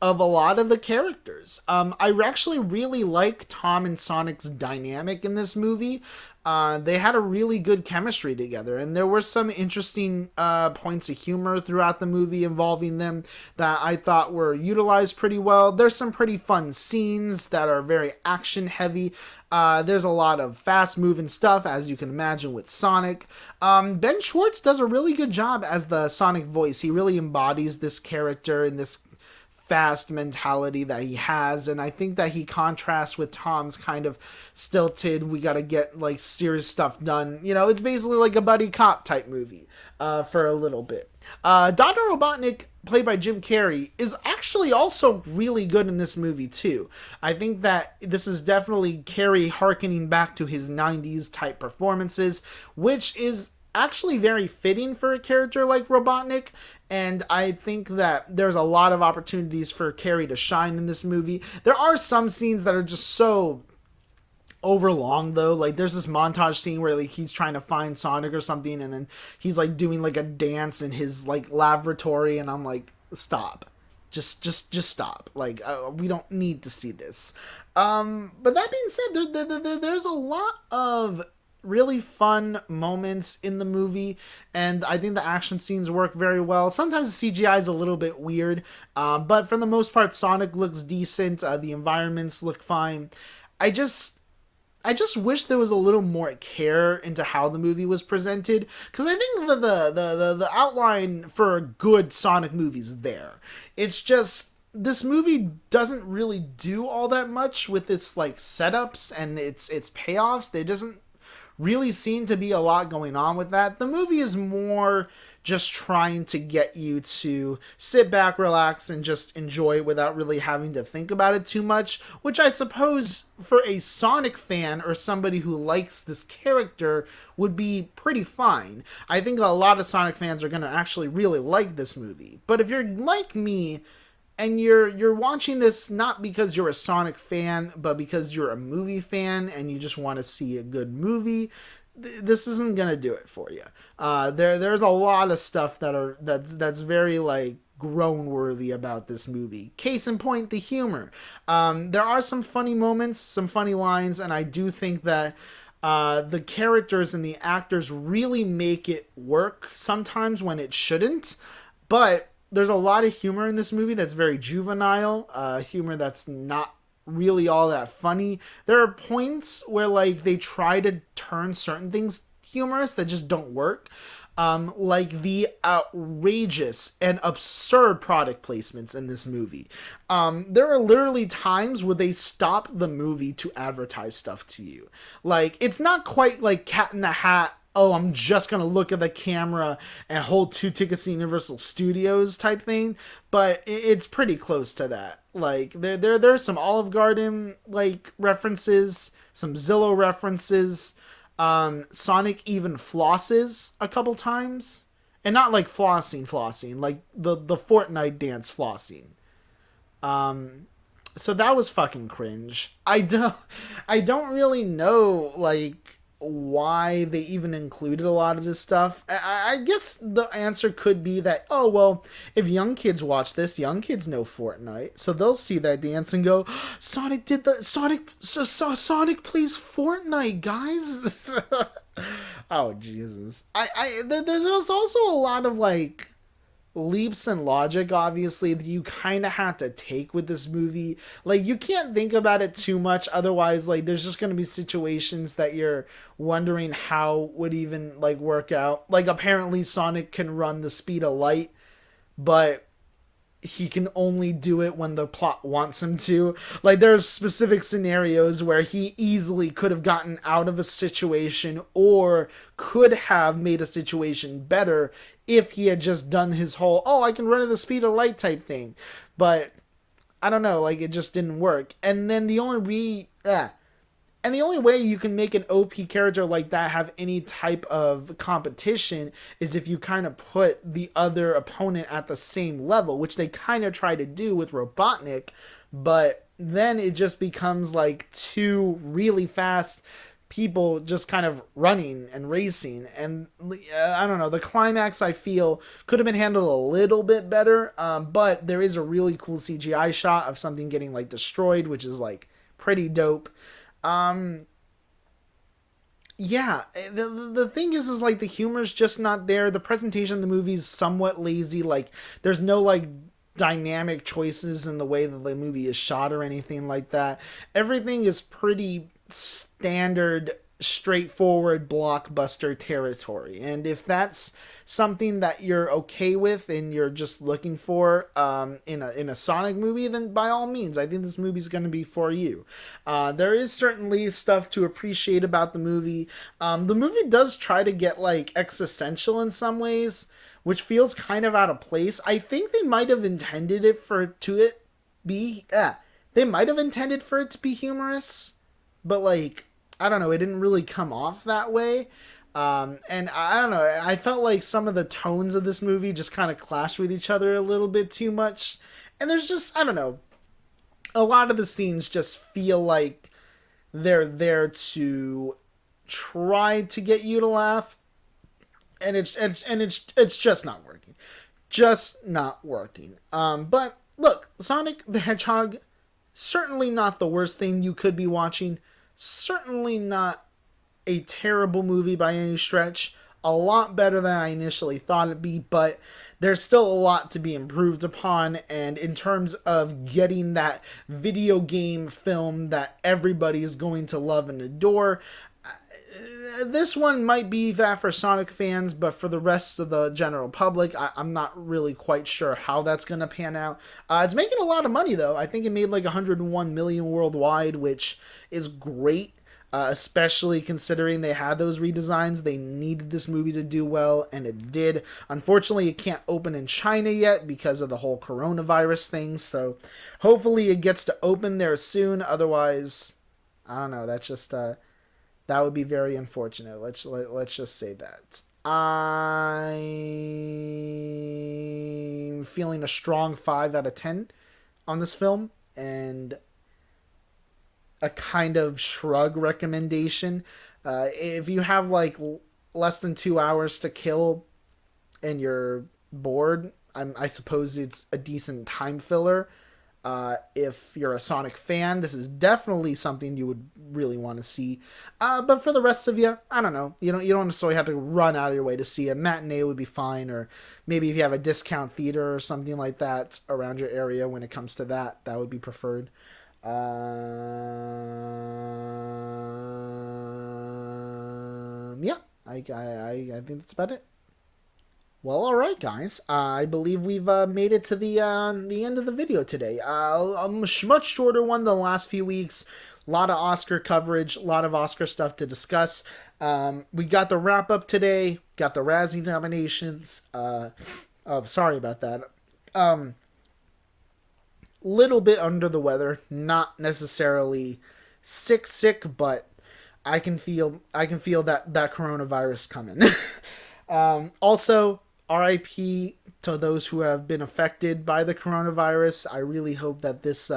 of a lot of the characters. I actually really like Tom and Sonic's dynamic in this movie. They had a really good chemistry together, and there were some interesting points of humor throughout the movie involving them that I thought were utilized pretty well. There's some pretty fun scenes that are very action heavy. There's a lot of fast moving stuff, as you can imagine, with Sonic. Ben Schwartz does a really good job as the Sonic voice. He really embodies this character and this fast mentality that he has, and I think that he contrasts with Tom's kind of stilted, we gotta get like serious stuff done. You know, it's basically like a buddy cop type movie for a little bit. Dr. Robotnik, played by Jim Carrey, is actually also really good in this movie too. I think that this is definitely Carrey harkening back to his 90s type performances, which is actually very fitting for a character like Robotnik, and I think that there's a lot of opportunities for Carrey to shine in this movie. There are some scenes that are just so overlong though. Like there's this montage scene where like he's trying to find Sonic or something, and then he's like doing like a dance in his like laboratory, and I'm like, stop. Just stop. Like, we don't need to see this. But that being said, there's a lot of really fun moments in the movie, and I think the action scenes work very well. Sometimes the CGI is a little bit weird, but for the most part, Sonic looks decent. The environments look fine. I just wish there was a little more care into how the movie was presented, because I think the outline for a good Sonic movie is there. It's just this movie doesn't really do all that much with its like setups and its payoffs. There doesn't really seem to be a lot going on with that. The movie is more just trying to get you to sit back, relax, and just enjoy it without really having to think about it too much, which I suppose for a Sonic fan or somebody who likes this character would be pretty fine. I think a lot of Sonic fans are going to actually really like this movie. But if you're like me, and you're watching this not because you're a Sonic fan, but because you're a movie fan and you just want to see a good movie, this isn't gonna do it for you. There's a lot of stuff that's very like groan worthy about this movie. Case in point, the humor. There are some funny moments, some funny lines, and I do think that the characters and the actors really make it work sometimes when it shouldn't, but there's a lot of humor in this movie that's very juvenile, humor that's not really all that funny. There are points where like they try to turn certain things humorous that just don't work. Like the outrageous and absurd product placements in this movie. There are literally times where they stop the movie to advertise stuff to you. Like, it's not quite like Cat in the Hat, oh, I'm just going to look at the camera and hold 2 tickets to Universal Studios type thing, but it's pretty close to that. Like, there's some Olive Garden, like, references, some Zillow references. Sonic even flosses a couple times. And not like flossing, like the Fortnite dance flossing. So that was fucking cringe. I don't really know, like, why they even included a lot of this stuff. I guess the answer could be that, oh, well, if young kids watch this, young kids know Fortnite, so they'll see that dance and go, Sonic plays Fortnite, guys. Oh, Jesus. There's also a lot of, like, leaps in logic, obviously, that you kind of have to take with this movie. Like, you can't think about it too much, otherwise, like, there's just going to be situations that you're wondering how would even, like, work out. Like, apparently Sonic can run the speed of light, but he can only do it when the plot wants him to. Like, there's specific scenarios where he easily could have gotten out of a situation or could have made a situation better if he had just done his whole, oh, I can run at the speed of light type thing. But I don't know, like, it just didn't work. And the only way you can make an OP character like that have any type of competition is if you kind of put the other opponent at the same level, which they kind of try to do with Robotnik, but then it just becomes like two really fast people just kind of running and racing. And I don't know, the climax I feel could have been handled a little bit better, but there is a really cool CGI shot of something getting like destroyed, which is like pretty dope. Um, yeah, the thing is like the humor's just not there. The presentation of the movie is somewhat lazy. Like, there's no like dynamic choices in the way that the movie is shot or anything like that. Everything is pretty standard, straightforward blockbuster territory. And if that's something that you're okay with and you're just looking for in a Sonic movie, then by all means, I think this movie's going to be for you. There is certainly stuff to appreciate about the movie. The movie does try to get like existential in some ways, which feels kind of out of place. I think they might have intended it for it to it be they might have intended for it to be humorous, but like, I don't know, it didn't really come off that way. And I don't know, I felt like some of the tones of this movie just kind of clashed with each other a little bit too much. And there's just, I don't know, a lot of the scenes just feel like they're there to try to get you to laugh. And it's just not working. Just not working. But look, Sonic the Hedgehog, certainly not the worst thing you could be watching. Certainly not a terrible movie by any stretch. A lot better than I initially thought it'd be, but there's still a lot to be improved upon. And in terms of getting that video game film that everybody is going to love and adore, this one might be that for Sonic fans, but for the rest of the general public, I'm not really quite sure how that's going to pan out. It's making a lot of money, though. I think it made like 101 million worldwide, which is great, especially considering they had those redesigns. They needed this movie to do well, and it did. Unfortunately, it can't open in China yet because of the whole coronavirus thing, so hopefully it gets to open there soon. Otherwise, I don't know, that's just... that would be very unfortunate. Let's just say that. I'm feeling a strong 5 out of 10 on this film, and a kind of shrug recommendation. If you have like less than 2 hours to kill and you're bored, I suppose it's a decent time filler. If you're a Sonic fan, this is definitely something you would really want to see. But for the rest of you, I don't know. You don't necessarily have to run out of your way to see a matinee would be fine, or maybe if you have a discount theater or something like that around your area when it comes to that would be preferred. Yeah, I think that's about it. Well, all right, guys. I believe we've made it to the end of the video today. A much shorter one than the last few weeks. A lot of Oscar coverage, a lot of Oscar stuff to discuss. We got the wrap up today. Got the Razzie nominations. Oh, sorry about that. Little bit under the weather. Not necessarily sick, but I can feel that coronavirus coming. Also, RIP to those who have been affected by the coronavirus. I really hope that this,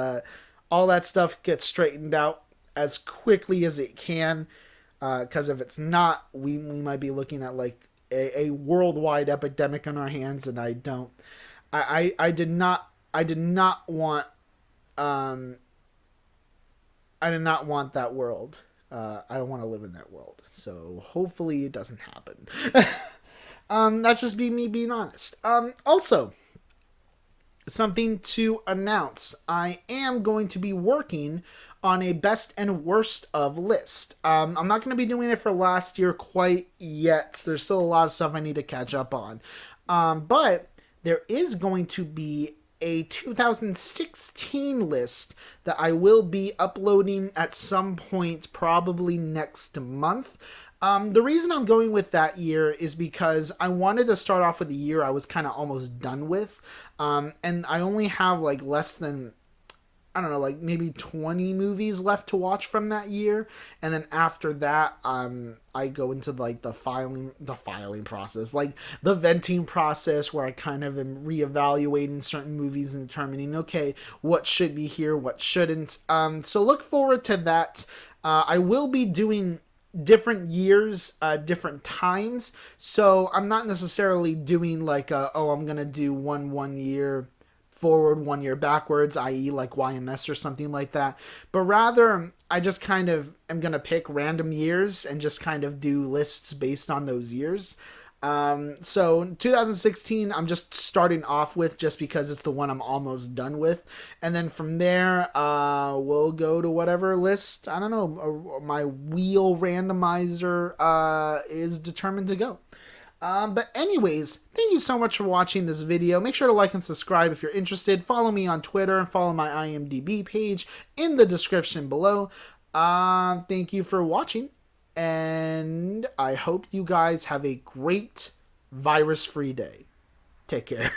all that stuff gets straightened out as quickly as it can. Because if it's not, we might be looking at like a worldwide epidemic on our hands, and I did not want, I did not want that world. I don't want to live in that world. So hopefully it doesn't happen. That's just me being honest. Also, something to announce. I am going to be working on a best and worst of list. I'm not going to be doing it for last year quite yet. There's still a lot of stuff I need to catch up on. But there is going to be a 2016 list that I will be uploading at some point, probably next month. The reason I'm going with that year is because I wanted to start off with a year I was kind of almost done with. And I only have like less than, I don't know, like maybe 20 movies left to watch from that year. And then after that, I go into like the filing process, like the venting process, where I kind of am reevaluating certain movies and determining, okay, what should be here, what shouldn't. So look forward to that. I will be doing different years, different times. So I'm not necessarily doing like I'm gonna do one year forward, 1 year backwards, i.e., like YMS or something like that. But rather, I just kind of am going to pick random years and just kind of do lists based on those years. So 2016, I'm just starting off with just because it's the one I'm almost done with. And then from there, we'll go to whatever list, I don't know, my wheel randomizer is determined to go. But anyways, thank you so much for watching this video. Make sure to like and subscribe if you're interested. Follow me on Twitter and follow my IMDb page in the description below. Thank you for watching, and I hope you guys have a great virus-free day. Take care.